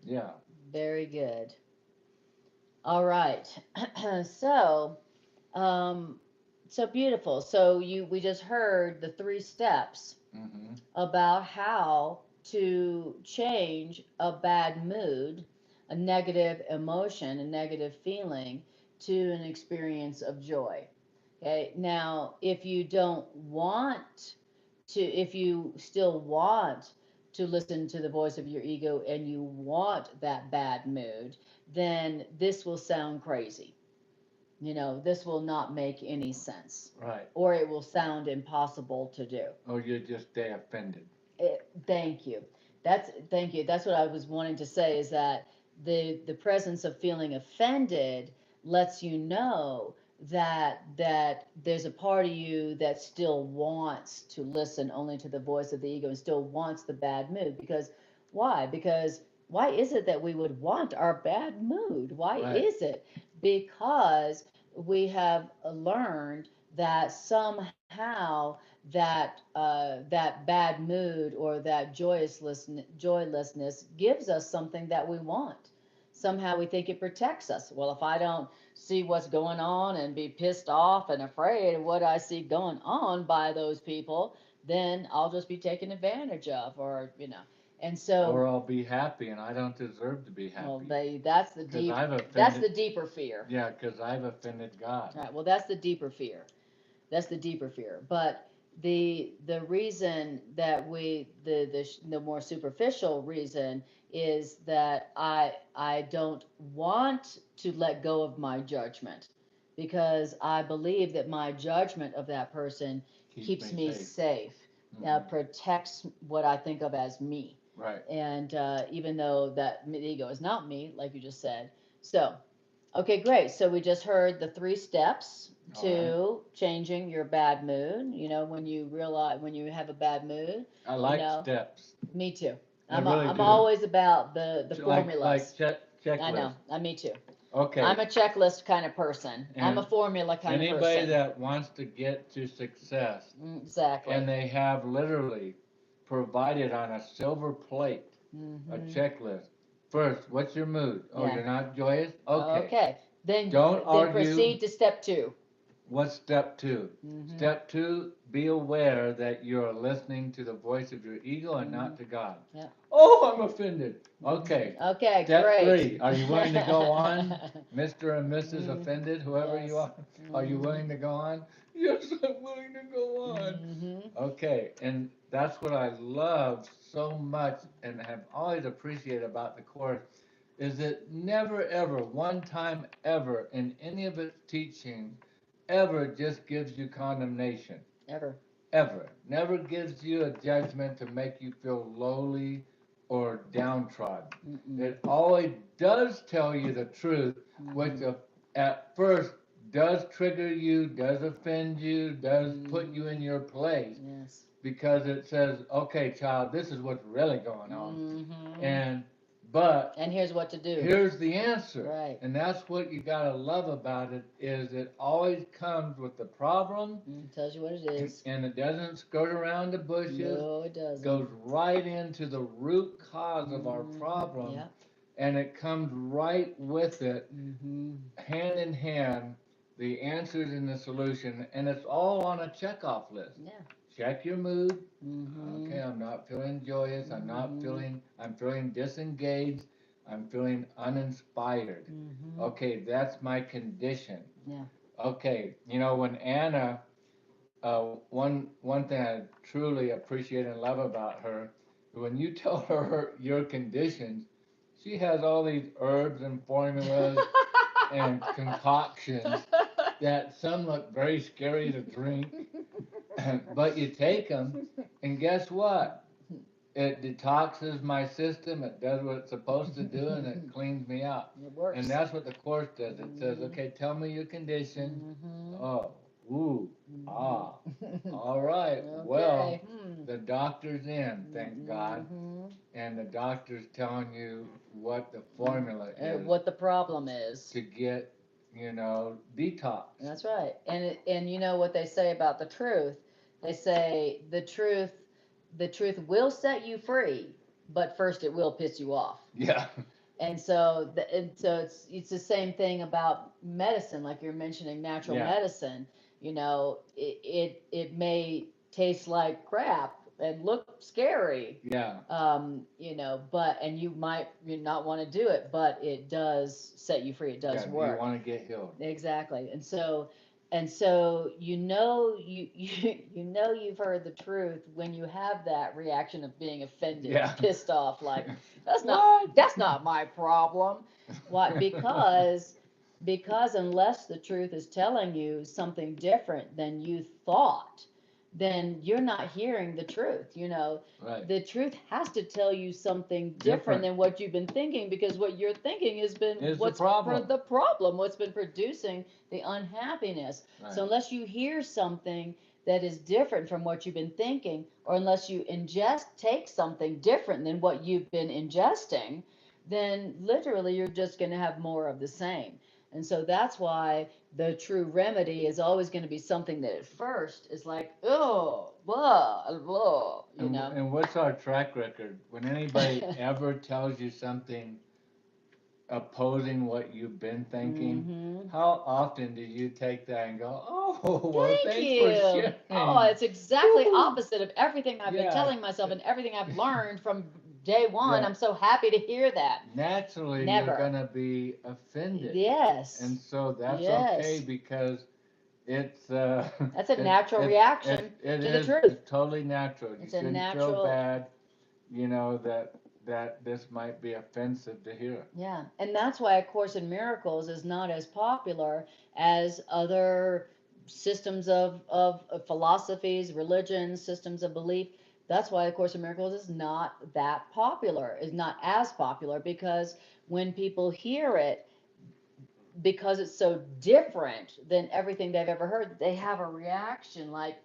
Yeah. Very good. All right. So beautiful. So we just heard the 3 steps about how to change a bad mood, a negative emotion, a negative feeling to an experience of joy. Okay. Now, if you don't want to, if you still want to listen to the voice of your ego and you want that bad mood, then this will sound crazy. This will not make any sense. Right. Or it will sound impossible to do. Or you're just stay offended. Thank you. Thank you. That's what I was wanting to say, is that the presence of feeling offended lets you know that there's a part of you that still wants to listen only to the voice of the ego and still wants the bad mood. Because why? Because why is it that we would want our bad mood? Why is it? Because we have learned that somehow that bad mood or that joylessness gives us something that we want. Somehow we think it protects us. Well, if I don't see what's going on and be pissed off and afraid of what I see going on by those people, then I'll just be taken advantage of, or And so, or I'll be happy, and I don't deserve to be happy. Well, that's the deeper fear. Yeah, because I've offended God. Right. Well, that's the deeper fear. That's the deeper fear. But the reason that the more superficial reason is that I don't want to let go of my judgment, because I believe that my judgment of that person keeps me safe. Protects what I think of as me. Right. And even though that the ego is not me, like you just said. So, okay, great. So we just heard the 3 steps to changing your bad mood. When you realize, when you have a bad mood. I like steps. Me too. I'm really always about the formulas. Like checklist. I know. Me too. Okay. I'm a checklist kind of person. I'm a formula kind of person. Anybody that wants to get to success. Exactly. And they have literally provided on a silver plate a checklist. First, what's your mood? Oh, you're not joyous? Okay. Okay. Then argue. Proceed to step 2. What's step 2? Step 2, be aware that you're listening to the voice of your ego and not to God. Yeah. Oh, I'm offended. Okay. Okay, Step great. 3, are you willing to go on? Mr. and Mrs. Offended, whoever you are you willing to go on? Yes, I'm willing to go on. Okay, and that's what I love so much and have always appreciated about the Course, is it never ever, one time ever, in any of its teaching, ever just gives you condemnation. Ever. Never gives you a judgment to make you feel lowly or downtrodden. It always does tell you the truth, which at first does trigger you, does offend you, does put you in your place. Yes. Because it says, okay, child, this is what's really going on. Mm-hmm. And here's what to do. Here's the answer. Right. And that's what you gotta love about it, is it always comes with the problem. Tells you what it is. And it doesn't skirt around the bushes. No, it doesn't. Goes right into the root cause of our problem. Yep. And it comes right with it, hand in hand, the answers and the solution, and it's all on a checkoff list. Yeah. Check your mood. Okay, I'm not feeling joyous. I'm feeling disengaged. I'm feeling uninspired. Okay, that's my condition. Yeah. Okay, when Anna, one thing I truly appreciate and love about her, when you tell her your conditions, she has all these herbs and formulas and concoctions that some look very scary to drink, but you take them, and guess what? It detoxes my system, it does what it's supposed to do, and it cleans me out. It works. And that's what the Course does. It says, okay, tell me your condition. Oh, ooh, all right. Okay. Well, the doctor's in, thank God. And the doctor's telling you what the formula is. What the problem is. To get, detox. That's right. And you know what they say about the truth? They say the truth will set you free, but first it will piss you off. Yeah. And so it's the same thing about medicine, like you're mentioning natural medicine. It may taste like crap and look scary. Yeah. But you might not want to do it, but it does set you free. It does work. You want to get healed. Exactly. And so you've heard the truth when you have that reaction of being offended, pissed off, like that's not my problem. Why? Because unless the truth is telling you something different than you thought, then you're not hearing the truth. Right. The truth has to tell you something different than what you've been thinking, because what you're thinking has been what's the problem, what's been producing the unhappiness. Right. So unless you hear something that is different from what you've been thinking, or unless you take something different than what you've been ingesting, then literally you're just going to have more of the same. And so that's why the true remedy is always going to be something that at first is like, oh, blah, blah, And what's our track record? When anybody ever tells you something opposing what you've been thinking, how often do you take that and go, oh, well, thanks for sharing. Oh, it's exactly opposite of everything I've been telling myself and everything I've learned from day one. I'm so happy to hear that. Naturally, you're going to be offended. Yes. And so that's okay, because it's that's a natural reaction to the truth. It's totally natural. You shouldn't feel bad, that this might be offensive to hear. Yeah, and that's why A Course in Miracles is not as popular as other systems of philosophies, religions, systems of belief. That's why A Course in Miracles is not that popular, is not as popular, because when people hear it, because it's so different than everything they've ever heard, they have a reaction like,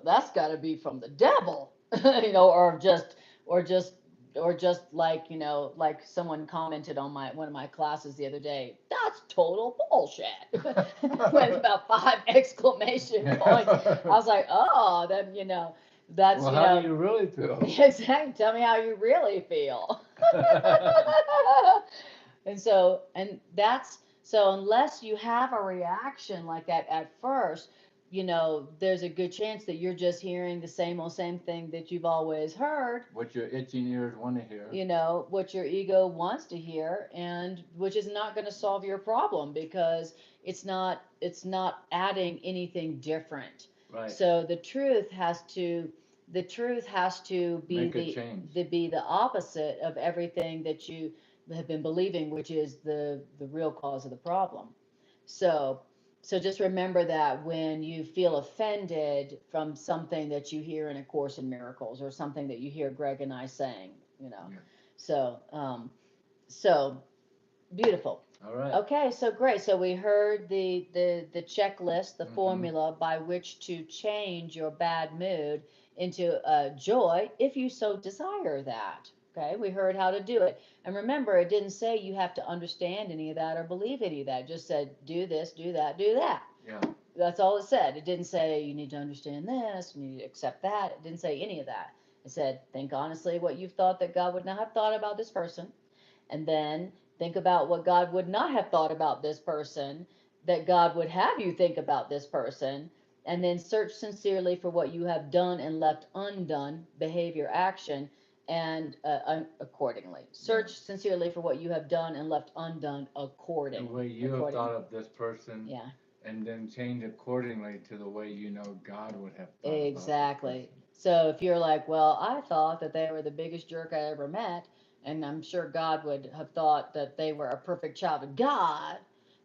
that's got to be from the devil, or just like, like someone commented on one of my classes the other day, that's total bullshit, with about 5 exclamation points. I was like, oh, then, that's, well, how do you really feel? Exactly. Tell me how you really feel. So unless you have a reaction like that at first, there's a good chance that you're just hearing the same thing that you've always heard. What your itching ears want to hear. What your ego wants to hear, and which is not going to solve your problem, because it's not adding anything different. Right. So the truth has to be the opposite of everything that you have been believing, which is the real cause of the problem. So just remember that when you feel offended from something that you hear in A Course in Miracles, or something that you hear Greg and I saying, So beautiful. All right. Okay, so great. So we heard the checklist, the formula by which to change your bad mood into joy if you so desire that. Okay, we heard how to do it. And remember, it didn't say you have to understand any of that or believe any of that. It just said do this, do that, do that. Yeah. That's all it said. It didn't say you need to understand this, you need to accept that. It didn't say any of that. It said think honestly what you've thought that God would not have thought about this person, and then think about what God would not have thought about this person, that God would have you think about this person, and then search sincerely for what you have done and left undone, behavior, action, and accordingly. Search sincerely for what you have done and left undone according. The way you have thought of this person. Yeah. And then change accordingly to the way you know God would have thought Exactly. about this person. So if you're like, well, I thought that they were the biggest jerk I ever met, and I'm sure God would have thought that they were a perfect child of God,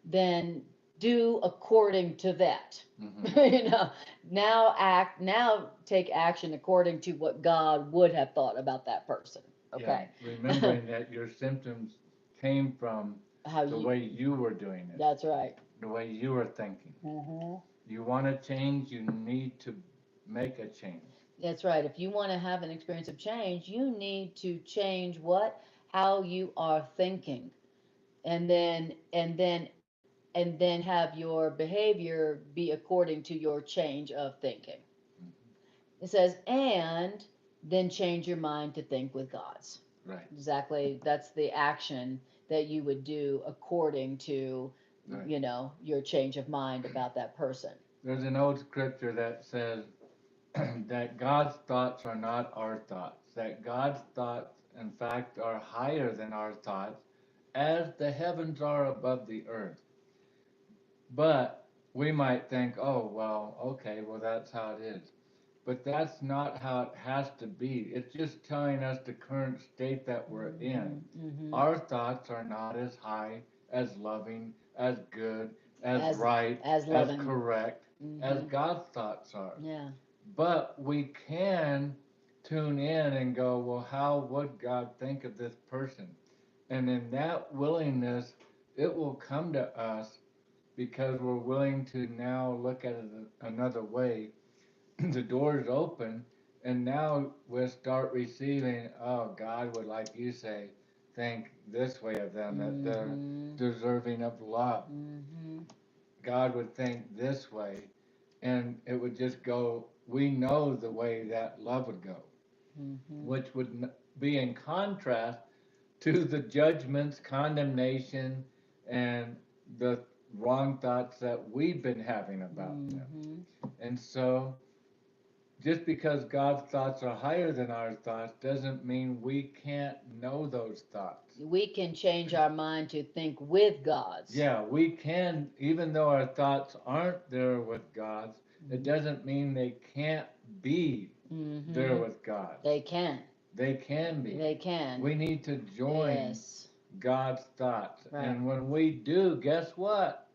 then do according to that. You know, now take action according to what God would have thought about that person. Okay. Yeah, remembering that your symptoms came from the way you were doing it. That's right. The way you were thinking. You want to change, you need to make a change. That's right. If you want to have an experience of change, you need to change what? How you are thinking. And then have your behavior be according to your change of thinking. It says, and then change your mind to think with God's. Right. Exactly. That's the action that you would do according to, you know, your change of mind about that person. There's an old scripture that says that God's thoughts are not our thoughts, that God's thoughts, in fact, are higher than our thoughts, as the heavens are above the earth. But we might think, oh, well, okay, well, that's how it is. But that's not how it has to be. It's just telling us the current state that we're in. Our thoughts are not as high, as loving, as good, as right, as correct, as God's thoughts are. Yeah. But we can tune in and go, well, how would God think of this person? And in that willingness, it will come to us because we're willing to now look at it another way. The door's open, and now we'll start receiving, oh, God would, like you say, think this way of them, that they're deserving of love. God would think this way, and it would just go, we know the way that love would go, which would be in contrast to the judgments, condemnation, and the wrong thoughts that we've been having about them. And so, just because God's thoughts are higher than our thoughts doesn't mean we can't know those thoughts. We can change our mind to think with God's. Yeah, we can, even though our thoughts aren't there with God's, it doesn't mean they can't be there with God. They can. They can be. They can. We need to join God's thoughts. Right. And when we do, guess what?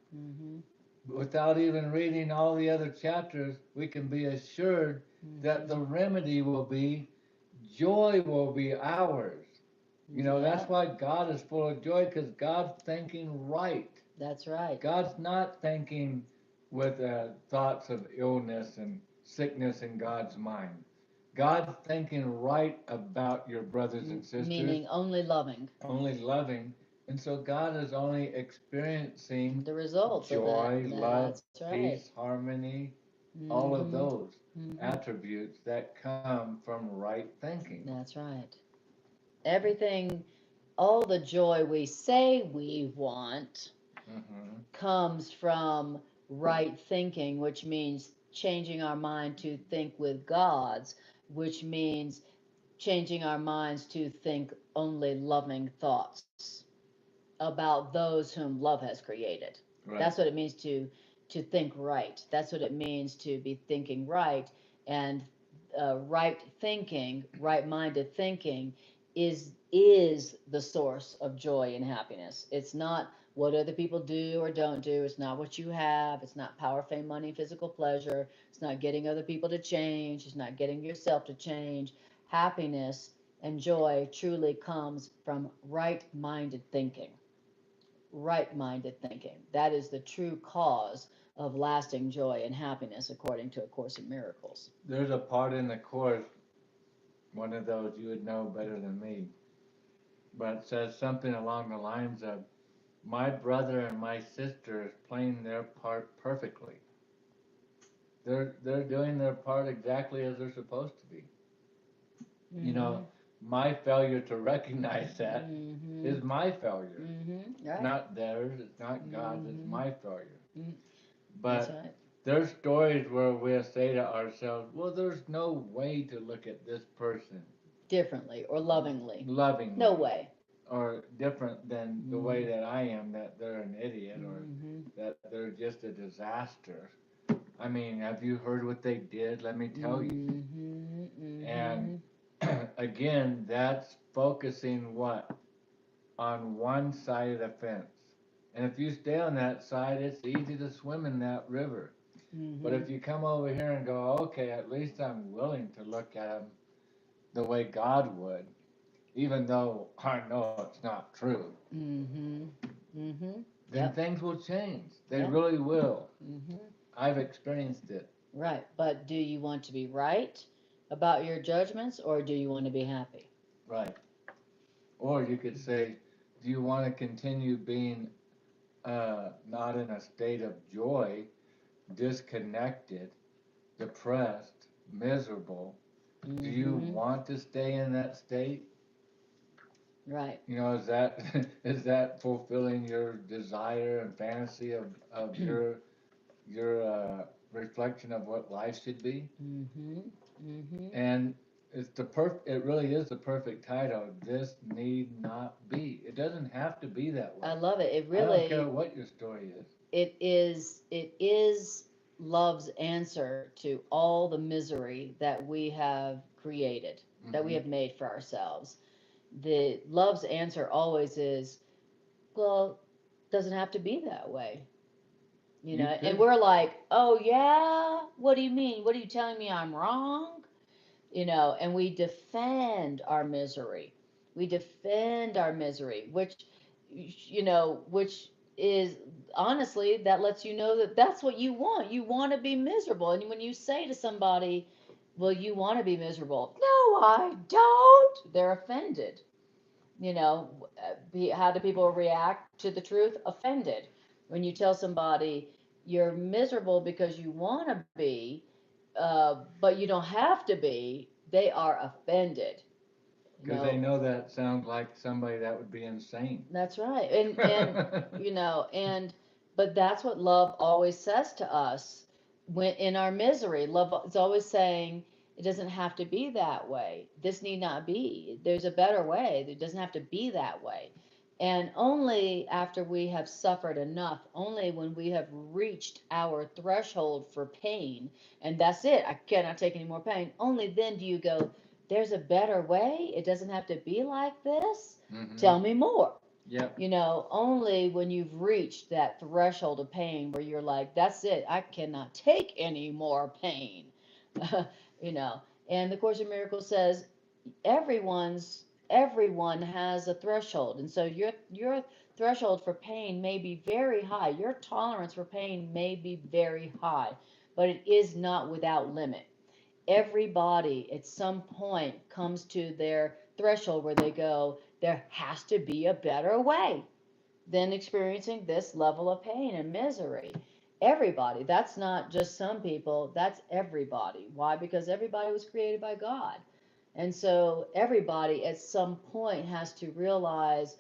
Without even reading all the other chapters, we can be assured that the remedy will be joy will be ours. You know, that's why God is full of joy, because God's thinking right. That's right. God's not thinking with thoughts of illness and sickness in God's mind. God's thinking right about your brothers and sisters. Meaning only loving. Only loving. And so God is only experiencing the results joy, of that. love, peace, harmony, all of those attributes that come from right thinking. That's right. Everything, all the joy we say we want comes from right thinking, which means changing our mind to think with God's, which means changing our minds to think only loving thoughts about those whom love has created. Right. That's what it means to think right. That's what it means to be thinking right. And right thinking, right-minded thinking is the source of joy and happiness. It's not what other people do or don't do. It's not what you have. It's not power, fame, money, physical pleasure. It's not getting other people to change. It's not getting yourself to change. Happiness and joy truly comes from right-minded thinking. right-minded thinking. That is the true cause of lasting joy and happiness, according to A Course in Miracles. There's a part in the Course, one of those you would know better than me, but it says something along the lines of, my brother and my sister is playing their part perfectly. They're doing their part exactly as they're supposed to be. Mm-hmm. You know, my failure to recognize that is my failure. Right. It's not theirs, it's not God's, it's my failure. That's But right. there's stories where we'll say to ourselves, well, there's no way to look at this person Differently or lovingly. lovingly. No way. Or different than the way that I am, that they're an idiot or that they're just a disaster. I mean, have you heard what they did? Let me tell you. And again, that's focusing what? On one side of the fence. And if you stay on that side, it's easy to swim in that river. But if you come over here and go, okay, at least I'm willing to look at them the way God would, even though I know it's not true, then things will change. They really will. I've experienced it. Right. But do you want to be right about your judgments, or do you want to be happy? Right. Or you could say, do you want to continue being not in a state of joy, disconnected, depressed, miserable? Do you want to stay in that state? Right. You know, is that fulfilling your desire and fantasy of your reflection of what life should be? And it really is the perfect title. This need not be. It doesn't have to be that way. I love it. It I don't really, care what your story is. it is love's answer to all the misery that we have created, that we have made for ourselves. The love's answer always is, well, doesn't have to be that way. You know, and we're like, oh yeah, what do you mean? What are you telling me I'm wrong? You know, and we defend our misery. We defend our misery, which, you know, which is honestly, that lets you know that that's what you want. You want to be miserable. And when you say to somebody, well, you want to be miserable. No, I don't. They're offended. You know, how do people react to the truth? Offended. When you tell somebody you're miserable because you want to be, but you don't have to be, they are offended. Because they know that sounds like somebody that would be insane. That's right. And you know, but that's what love always says to us when in our misery. Love is always saying, it doesn't have to be that way. This need not be. There's a better way. It doesn't have to be that way. And only after we have suffered enough, only when we have reached our threshold for pain, and that's it, I cannot take any more pain, only then do you go, there's a better way. It doesn't have to be like this. Tell me more. Yep. You know, only when you've reached that threshold of pain where you're like, that's it, I cannot take any more pain. You know, and the Course in Miracles says everyone has a threshold, and so your threshold for pain may be very high. Your tolerance for pain may be very high, but it is not without limit. Everybody at some point comes to their threshold where they go, there has to be a better way than experiencing this level of pain and misery. Everybody. That's not just some people, that's everybody. Why? Because everybody was created by God. And so everybody at some point has to realize,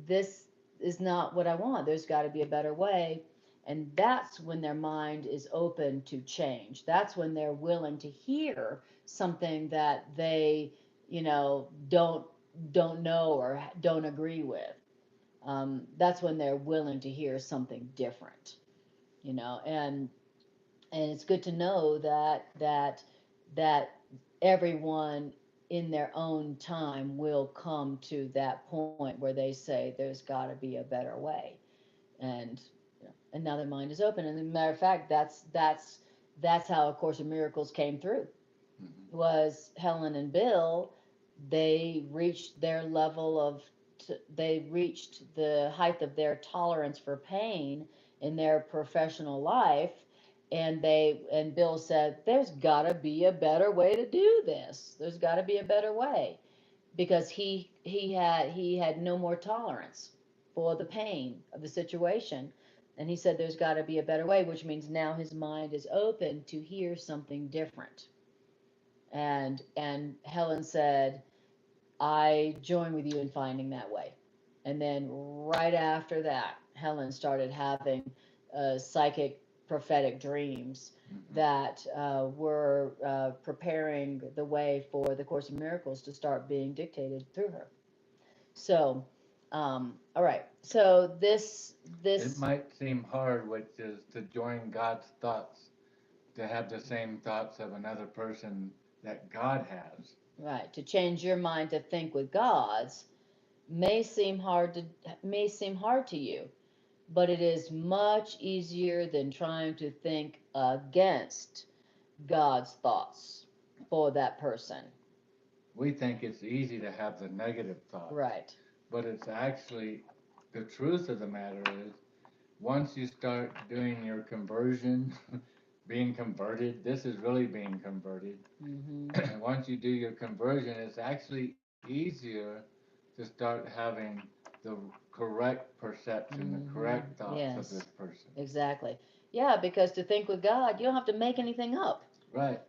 this is not what I want. There's got to be a better way. And that's when their mind is open to change. That's when they're willing to hear something that they, you know, don't know or don't agree with. That's when they're willing to hear something different, you know. And it's good to know that everyone in their own time will come to that point where they say there's got to be a better way. And you know, and now their mind is open. And as a matter of fact, that's how A Course in Miracles came through. Was Helen and Bill, they reached their level of reached the height of their tolerance for pain in their professional life, and Bill said, there's got to be a better way to do this. There's got to be a better way, because he had no more tolerance for the pain of the situation, and he said there's got to be a better way, which means now his mind is open to hear something different. And Helen said, I join with you in finding that way. And then right after that, Helen started having psychic prophetic dreams that were preparing the way for the Course in Miracles to start being dictated through her. So, all right. So this It might seem hard, which is to join God's thoughts, to have the same thoughts of another person that God has. Right, to change your mind to think with God's may seem hard to you, but it is much easier than trying to think against God's thoughts for that person. We think it's easy to have the negative thoughts. Right. But it's actually, the truth of the matter is, once you start doing your conversion, being converted, this is really being converted. Mm-hmm. Once you do your conversion, it's actually easier to start having the correct perception, the correct thoughts of this person. Exactly. Yeah, because to think with God, you don't have to make anything up. Right.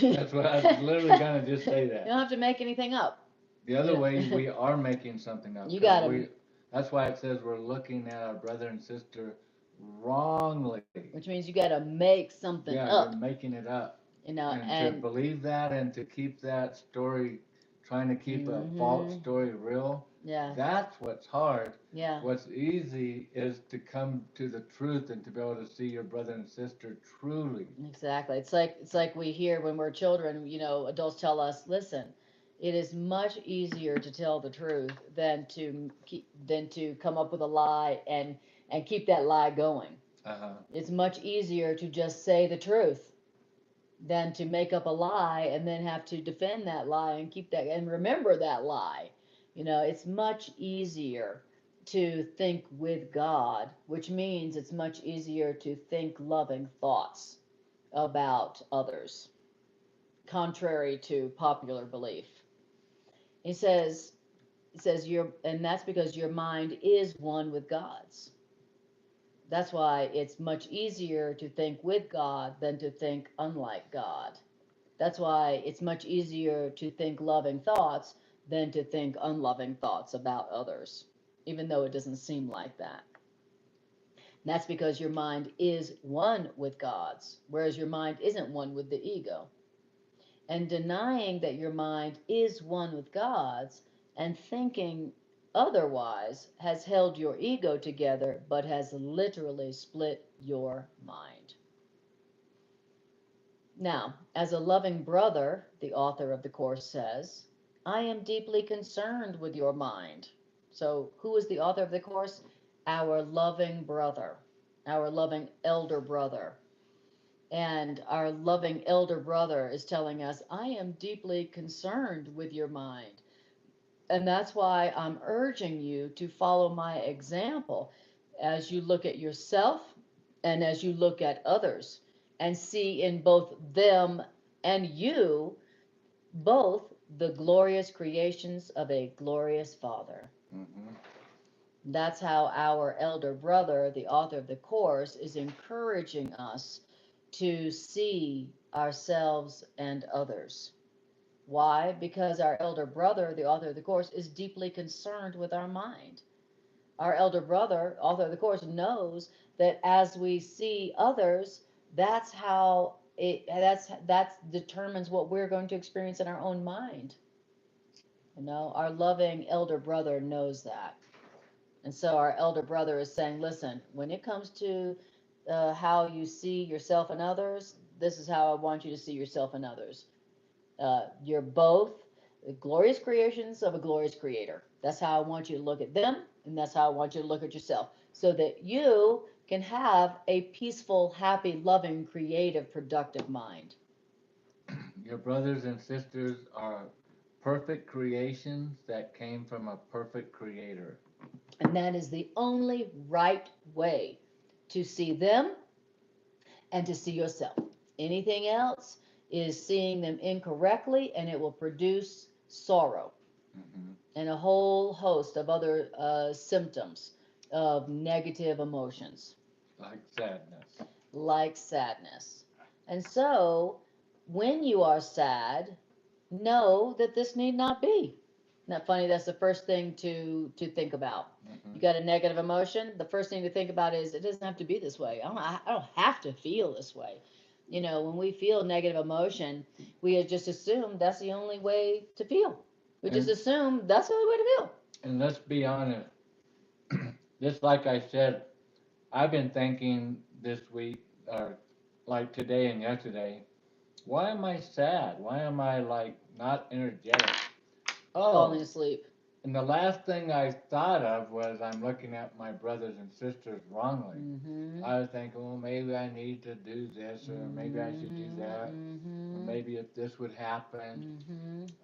That's what I was literally going to just say that. You don't have to make anything up. The other way, we are making something up. You got to. That's why it says we're looking at our brother and sister wrongly. Which means you got to make something up. Yeah, you're making it up. You know, and to believe that and to keep that story, trying to keep a false story real. Yeah. That's what's hard. Yeah. What's easy is to come to the truth and to be able to see your brother and sister truly. Exactly. It's like we hear when we're children, you know, adults tell us, listen, it is much easier to tell the truth than to come up with a lie and keep that lie going. Uh-huh. It's much easier to just say the truth than to make up a lie and then have to defend that lie and keep that and remember that lie. You know, it's much easier to think with God, which means it's much easier to think loving thoughts about others, contrary to popular belief. He says and that's because your mind is one with God's. That's why it's much easier to think with God than to think unlike God. That's why it's much easier to think loving thoughts than to think unloving thoughts about others, even though it doesn't seem like that. And that's because your mind is one with God's, whereas your mind isn't one with the ego. And denying that your mind is one with God's and thinking otherwise has held your ego together, but has literally split your mind. Now, as a loving brother, the author of the Course says, I am deeply concerned with your mind. So, who is the author of the Course? Our loving brother, our loving elder brother. And our loving elder brother is telling us, I am deeply concerned with your mind. And that's why I'm urging you to follow my example as you look at yourself and as you look at others, and see in both them and you both the glorious creations of a glorious Father. Mm-hmm. That's how our elder brother, the author of the Course, is encouraging us to see ourselves and others. Why? Because our elder brother, the author of the Course, is deeply concerned with our mind. Our elder brother, author of the Course, knows that as we see others, that's how that determines what we're going to experience in our own mind. You know, our loving elder brother knows that. And so our elder brother is saying, listen, when it comes to how you see yourself and others, this is how I want you to see yourself and others. You're both the glorious creations of a glorious creator. That's how I want you to look at them, and that's how I want you to look at yourself, so that you can have a peaceful, happy, loving, creative, productive mind. Your brothers and sisters are perfect creations that came from a perfect creator. And that is the only right way to see them and to see yourself. Anything else is seeing them incorrectly, and it will produce sorrow and a whole host of other symptoms of negative emotions. Like sadness. Like sadness. And so, when you are sad, know that this need not be. Isn't that funny? That's the first thing to think about. You got a negative emotion. The first thing to think about is it doesn't have to be this way. I don't have to feel this way. You know, when we feel negative emotion, we just assume that's the only way to feel. We just assume that's the only way to feel. And let's be honest. Just like I said, I've been thinking this week, or like today and yesterday, why am I sad? Why am I like not energetic? Falling asleep. And the last thing I thought of was I'm looking at my brothers and sisters wrongly. I was thinking, well, maybe I need to do this, or maybe I should do that, or maybe if this would happen.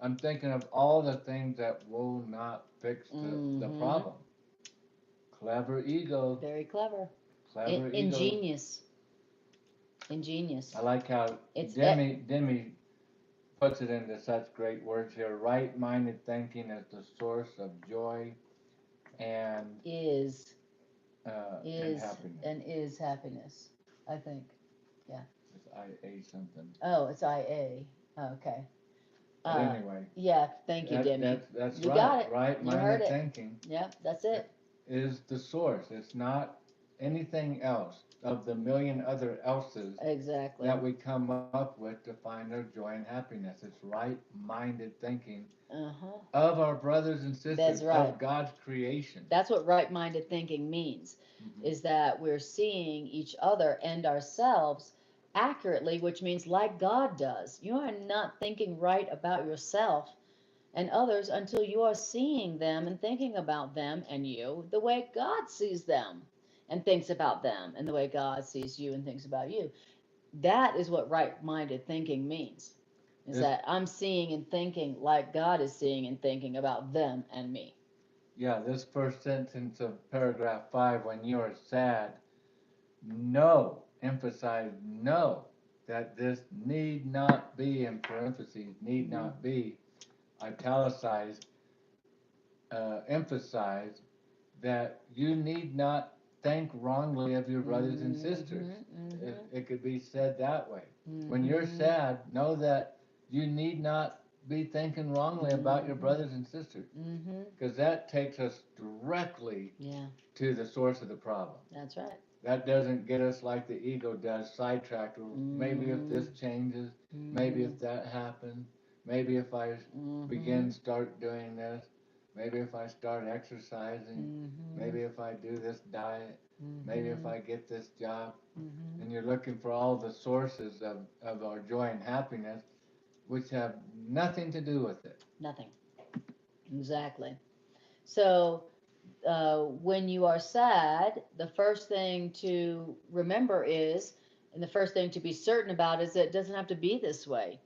I'm thinking of all the things that will not fix the problem. Clever ego. Very clever. Clever ego. Ingenious. Ingenious. I like how Demi puts it into such great words here. Right-minded thinking is the source of joy and is happiness. I think. Yeah. It's IA something. Oh, it's IA. Okay. But anyway. Yeah, thank you, Demi. That's you right. Got it. Right-minded thinking. Yeah, that's it. Is the source. It's not anything else of the million other else's that we come up with to find our joy and happiness. It's right-minded thinking of our brothers and sisters, of God's creation. That's what right-minded thinking means, is that we're seeing each other and ourselves accurately, which means like God does. You are not thinking right about yourself and others until you are seeing them and thinking about them and you the way God sees them and thinks about them, and the way God sees you and thinks about you. That is what right-minded thinking means, is that I'm seeing and thinking like God is seeing and thinking about them and me. Yeah, this first sentence of paragraph 5, when you are sad, know, emphasize know, that this need not be, in parentheses, need not be, italicized, emphasize that you need not think wrongly of your brothers and sisters. It could be said that way. When you're sad, know that you need not be thinking wrongly about your brothers and sisters, because that takes us directly to the source of the problem. That's right. That doesn't get us like the ego does, sidetracked. Maybe if this changes, maybe if that happens, maybe if I start doing this, maybe if I start exercising, maybe if I do this diet, maybe if I get this job. And you're looking for all the sources of our joy and happiness, which have nothing to do with it. Nothing. Exactly. So when you are sad, the first thing to remember is, and the first thing to be certain about, is that it doesn't have to be this way.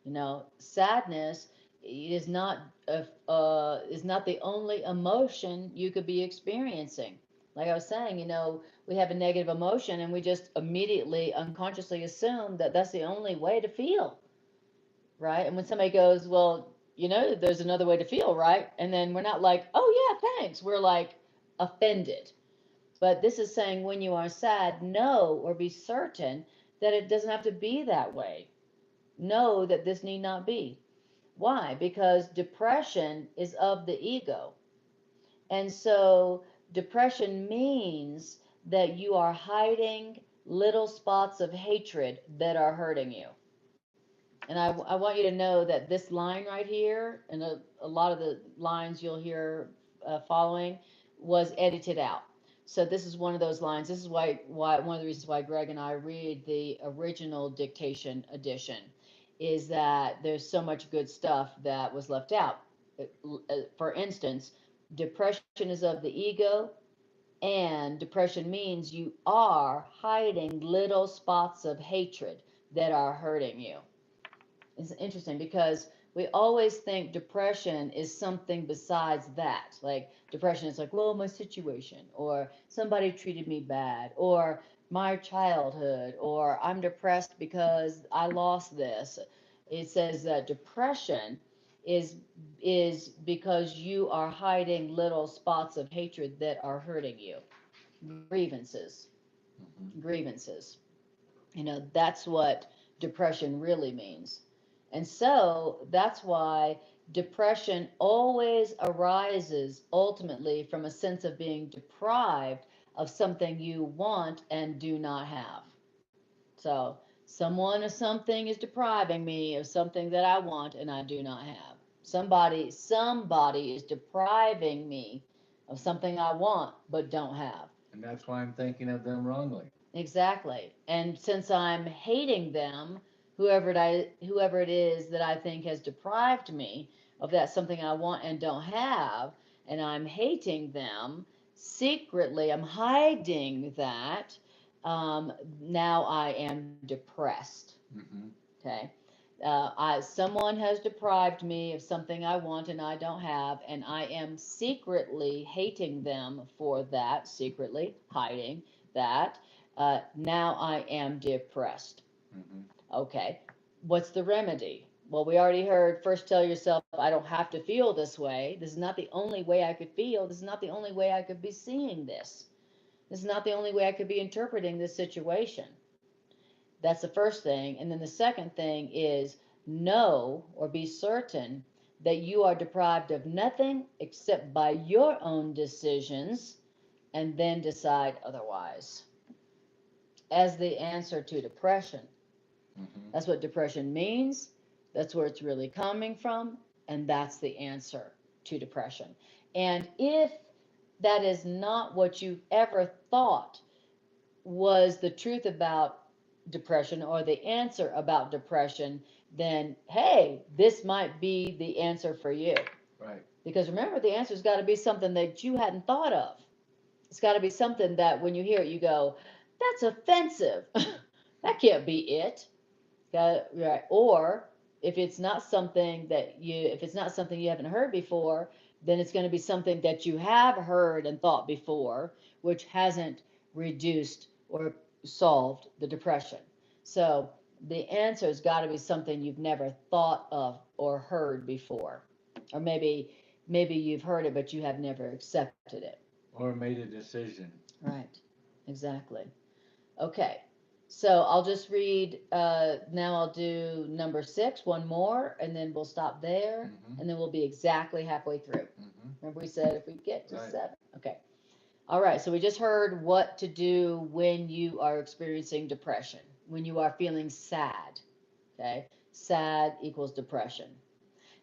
You know, sadness is not the only emotion you could be experiencing. Like I was saying, you know, we have a negative emotion and we just immediately unconsciously assume that that's the only way to feel, right? And when somebody goes, well, you know, there's another way to feel, right? And then we're not like, oh yeah, thanks. We're like offended. But this is saying when you are sad, know or be certain that it doesn't have to be that way. Know that this need not be. Why? Because depression is of the ego. And so depression means that you are hiding little spots of hatred that are hurting you. And I want you to know that this line right here, and a lot of the lines you'll hear following, was edited out. So this is one of those lines. This is why one of the reasons why Greg and I read the original dictation edition, is that there's so much good stuff that was left out. For instance, depression is of the ego, and depression means you are hiding little spots of hatred that are hurting you. It's interesting because we always think depression is something besides that. Like depression is like, well, my situation, or somebody treated me bad, or my childhood, or I'm depressed because I lost this. It says that depression is is because you are hiding little spots of hatred that are hurting you. Grievances. Grievances. That's what depression really means. And so that's why depression always arises ultimately from a sense of being deprived of something you want and do not have. So someone or something is depriving me of something that I want and I do not have. Somebody is depriving me of something I want but don't have. And that's why I'm thinking of them wrongly. Exactly. And since I'm hating them, whoever it is that I think has deprived me of that something I want and don't have, and I'm hating them, secretly I'm hiding that, now I am depressed. Okay. Someone has deprived me of something I want and I don't have, and I am secretly hating them for that, secretly hiding that. Now I am depressed. Okay. What's the remedy? Well, we already heard first tell yourself, I don't have to feel this way. This is not the only way I could feel. This is not the only way I could be seeing this. This is not the only way I could be interpreting this situation. That's the first thing. And then the second thing is know or be certain that you are deprived of nothing except by your own decisions, and then decide otherwise. As the answer to depression. That's what depression means. That's where it's really coming from. And that's the answer to depression. And if that is not what you ever thought was the truth about depression or the answer about depression, then hey, this might be the answer for you. Right. Because remember, the answer's got to be something that you hadn't thought of. It's got to be something that when you hear it, you go, that's offensive. That can't be it. Right. Or if it's not something you haven't heard before, then it's going to be something that you have heard and thought before, which hasn't reduced or solved the depression. So the answer has got to be something you've never thought of or heard before. Or maybe you've heard it, but you have never accepted it. Or made a decision. Right. Exactly. Okay. So I'll just read, now I'll do number 6, one more, and then we'll stop there, and then we'll be exactly halfway through. Remember we said if we get to 7? Okay. All right, so we just heard what to do when you are experiencing depression, when you are feeling sad, okay? Sad equals depression.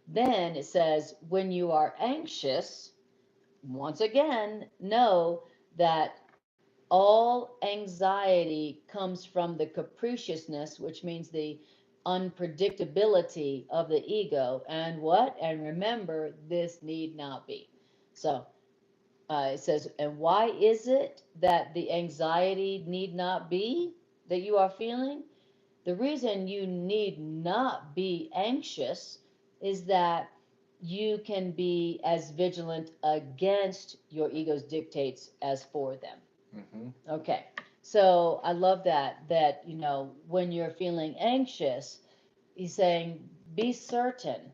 Then it says when you are anxious, once again, know that all anxiety comes from the capriciousness, which means the unpredictability of the ego. And what? And remember, this need not be. So it says, and why is it that the anxiety need not be that you are feeling? The reason you need not be anxious is that you can be as vigilant against your ego's dictates as for them. Okay, so I love that when you're feeling anxious, he's saying be certain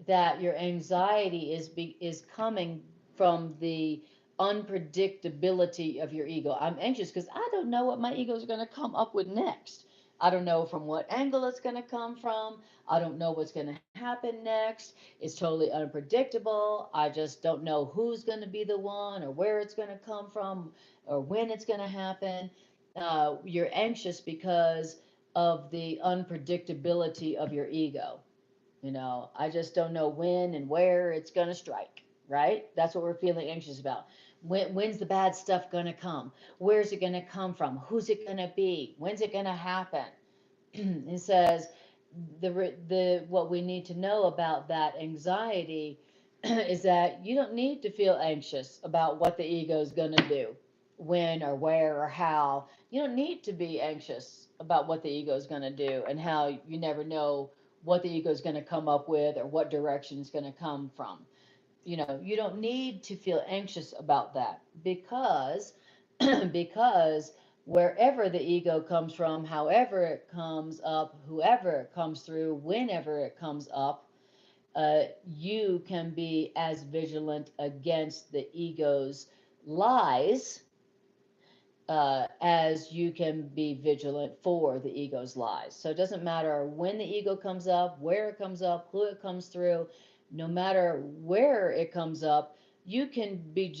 that your anxiety is coming from the unpredictability of your ego. I'm anxious because I don't know what my ego is going to come up with next. I don't know from what angle it's going to come from. I don't know what's going to happen next. It's totally unpredictable. I just don't know who's going to be the one or where it's going to come from or when it's going to happen. You're anxious because of the unpredictability of your ego. I just don't know when and where it's going to strike, right? That's what we're feeling anxious about. When's the bad stuff going to come? Where's it going to come from? Who's it going to be? When's it going to happen? It says what we need to know about that anxiety is that you don't need to feel anxious about what the ego is going to do, when or where or how. You don't need to be anxious about what the ego is going to do and how. You never know what the ego is going to come up with or what direction it's going to come from. You know, you don't need to feel anxious about that because because wherever the ego comes from, however it comes up, whoever it comes through, whenever it comes up, you can be as vigilant against the ego's lies as you can be vigilant for the ego's lies. So it doesn't matter when the ego comes up, where it comes up, who it comes through, no matter where it comes up, you can be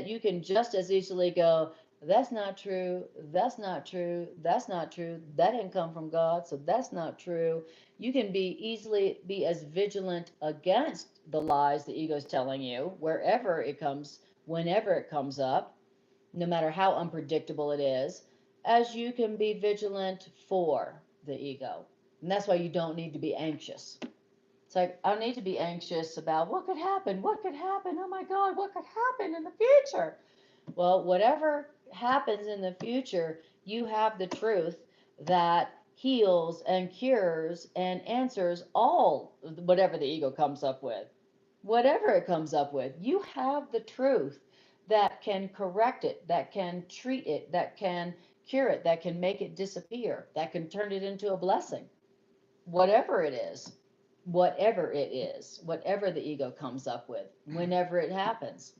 you can just as easily go, that's not true, that's not true, that's not true, that didn't come from God, so that's not true. You can easily be as vigilant against the lies the ego is telling you, wherever it comes, whenever it comes up, no matter how unpredictable it is, as you can be vigilant for the ego. And that's why you don't need to be anxious. It's like, I don't need to be anxious about what could happen, oh my God, what could happen in the future? Well, whatever happens in the future, you have the truth that heals and cures and answers all whatever the ego comes up with. Whatever it comes up with, you have the truth that can correct it, that can treat it, that can cure it, that can make it disappear, that can turn it into a blessing. Whatever it is, whatever it is, whatever the ego comes up with, whenever it happens,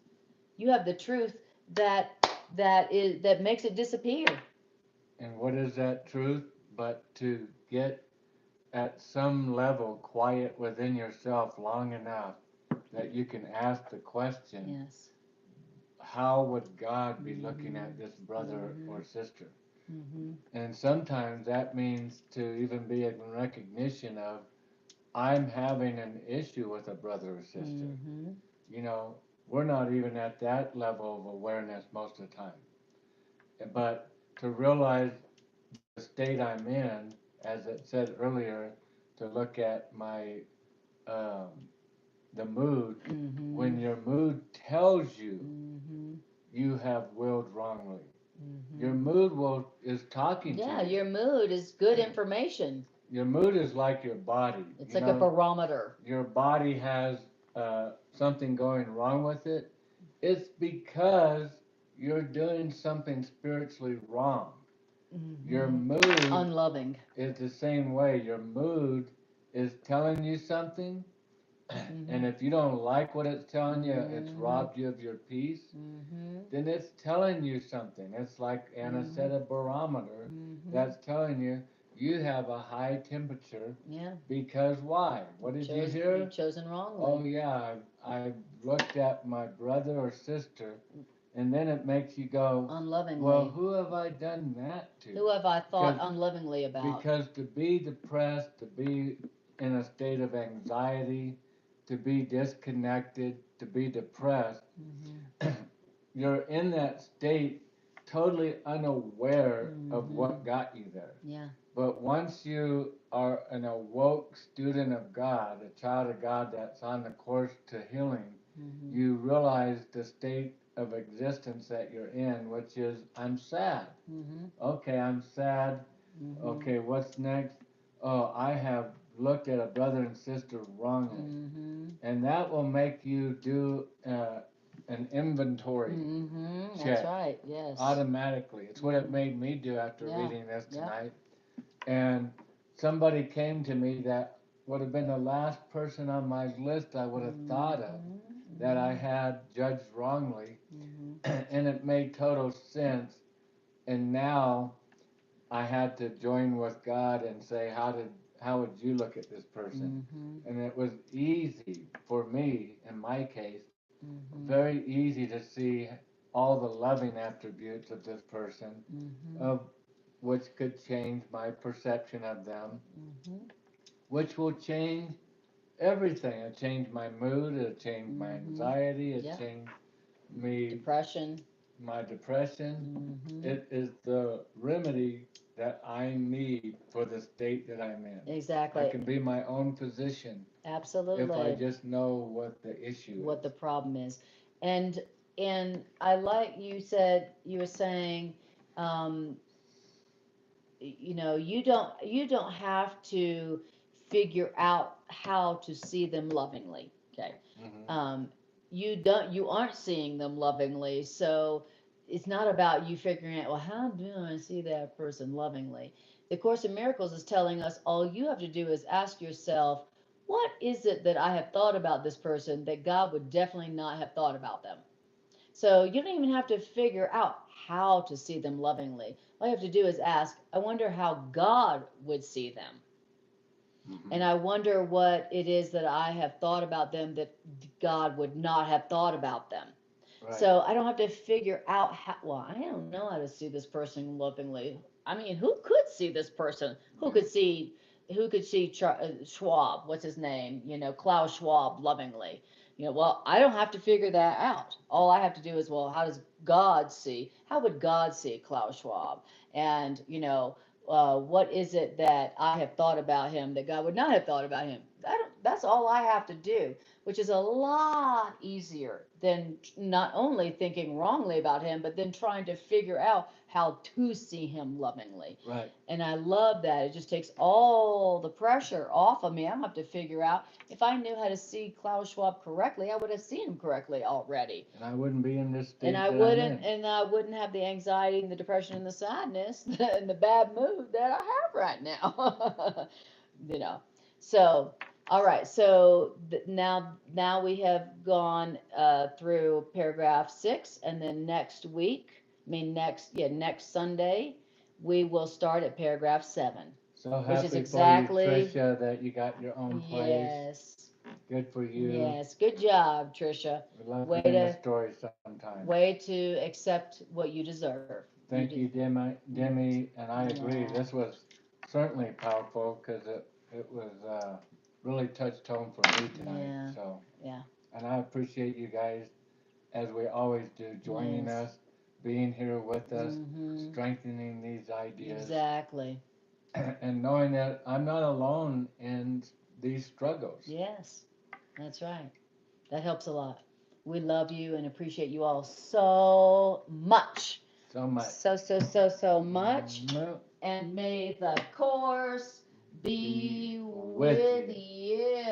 you have the truth that makes it disappear. And what is that truth but to get at some level quiet within yourself long enough that you can ask the question, yes, how would God be looking at this brother or sister? And sometimes that means to even be in recognition of, I'm having an issue with a brother or sister. You know, we're not even at that level of awareness most of the time. But to realize the state I'm in, as it said earlier, to look at my um, the mood. When your mood tells you you have willed wrongly, your mood is talking to you. Yeah, your mood is good information. Your mood is like your body. It's like a barometer. Your body has something going wrong with it. It's because you're doing something spiritually wrong. Your mood unloving is the same way. Your mood is telling you something, and if you don't like what it's telling you, it's robbed you of your peace, then it's telling you something. It's like Anna said, a barometer that's telling you you have a high temperature. Yeah. Because why? What did you hear? You've chosen wrongly. Oh yeah, I looked at my brother or sister, and then it makes you go, unlovingly. Well, who have I done that to? Who have I thought unlovingly about? Because to be depressed, to be in a state of anxiety, to be disconnected, to be depressed, you're in that state totally unaware of what got you there. Yeah. But once you are an awoke student of God, a child of God that's on the course to healing, you realize the state of existence that you're in, which is, I'm sad. Okay, I'm sad. Okay, what's next? Oh, I have looked at a brother and sister wrongly. And that will make you do an inventory check. That's right, yes. Automatically. It's what it made me do after reading this tonight. And somebody came to me that would have been the last person on my list I would have thought of that I had judged wrongly. And it made total sense. And now I had to join with God and say, how would you look at this person? And it was easy for me, in my case, very easy to see all the loving attributes of this person, of which could change my perception of them, which will change everything. It'll change my mood, it'll change my anxiety, it'll change my depression. It is the remedy that I need for the state that I'm in. Exactly. I can be my own physician. Absolutely. If I just know what the issue is. What the problem is. And I like you were saying, you know, you don't have to figure out how to see them lovingly. Okay. Mm-hmm. You aren't seeing them lovingly, so it's not about you figuring out, well, how do I see that person lovingly? The Course in Miracles is telling us all you have to do is ask yourself, what is it that I have thought about this person that God would definitely not have thought about them? So you don't even have to figure out how to see them lovingly. All you have to do is ask, I wonder how God would see them. Mm-hmm. And I wonder what it is that I have thought about them that God would not have thought about them. Right. So I don't have to figure out how, well, I don't know how to see this person lovingly. I mean, who could see this person? Who could see Schwab, what's his name? Klaus Schwab lovingly. Well, I don't have to figure that out. All I have to do is, well, how does God see? How would God see Klaus Schwab? And, what is it that I have thought about him that God would not have thought about him? That's all I have to do, which is a lot easier than not only thinking wrongly about him, but then trying to figure out how to see him lovingly. Right. And I love that. It just takes all the pressure off of me. I don't have to figure out. If I knew how to see Klaus Schwab correctly, I would have seen him correctly already. And I wouldn't be in this state. And I wouldn't have the anxiety and the depression and the sadness and the bad mood that I have right now. So all right, so now we have gone through paragraph 6, and then next Sunday, we will start at paragraph 7. So happy which is exactly, for you, Tricia, that you got your own place. Yes. Good for you. Yes, good job, Tricia. We love hearing the story sometimes. Way to accept what you deserve. Thank you, Demi, and I agree. This was certainly powerful because it was really touched home for me tonight. Yeah. So yeah. And I appreciate you guys, as we always do, joining us, being here with us, strengthening these ideas. Exactly. And knowing that I'm not alone in these struggles. Yes, that's right. That helps a lot. We love you and appreciate you all so much. So much. So much. And may the Course be with you.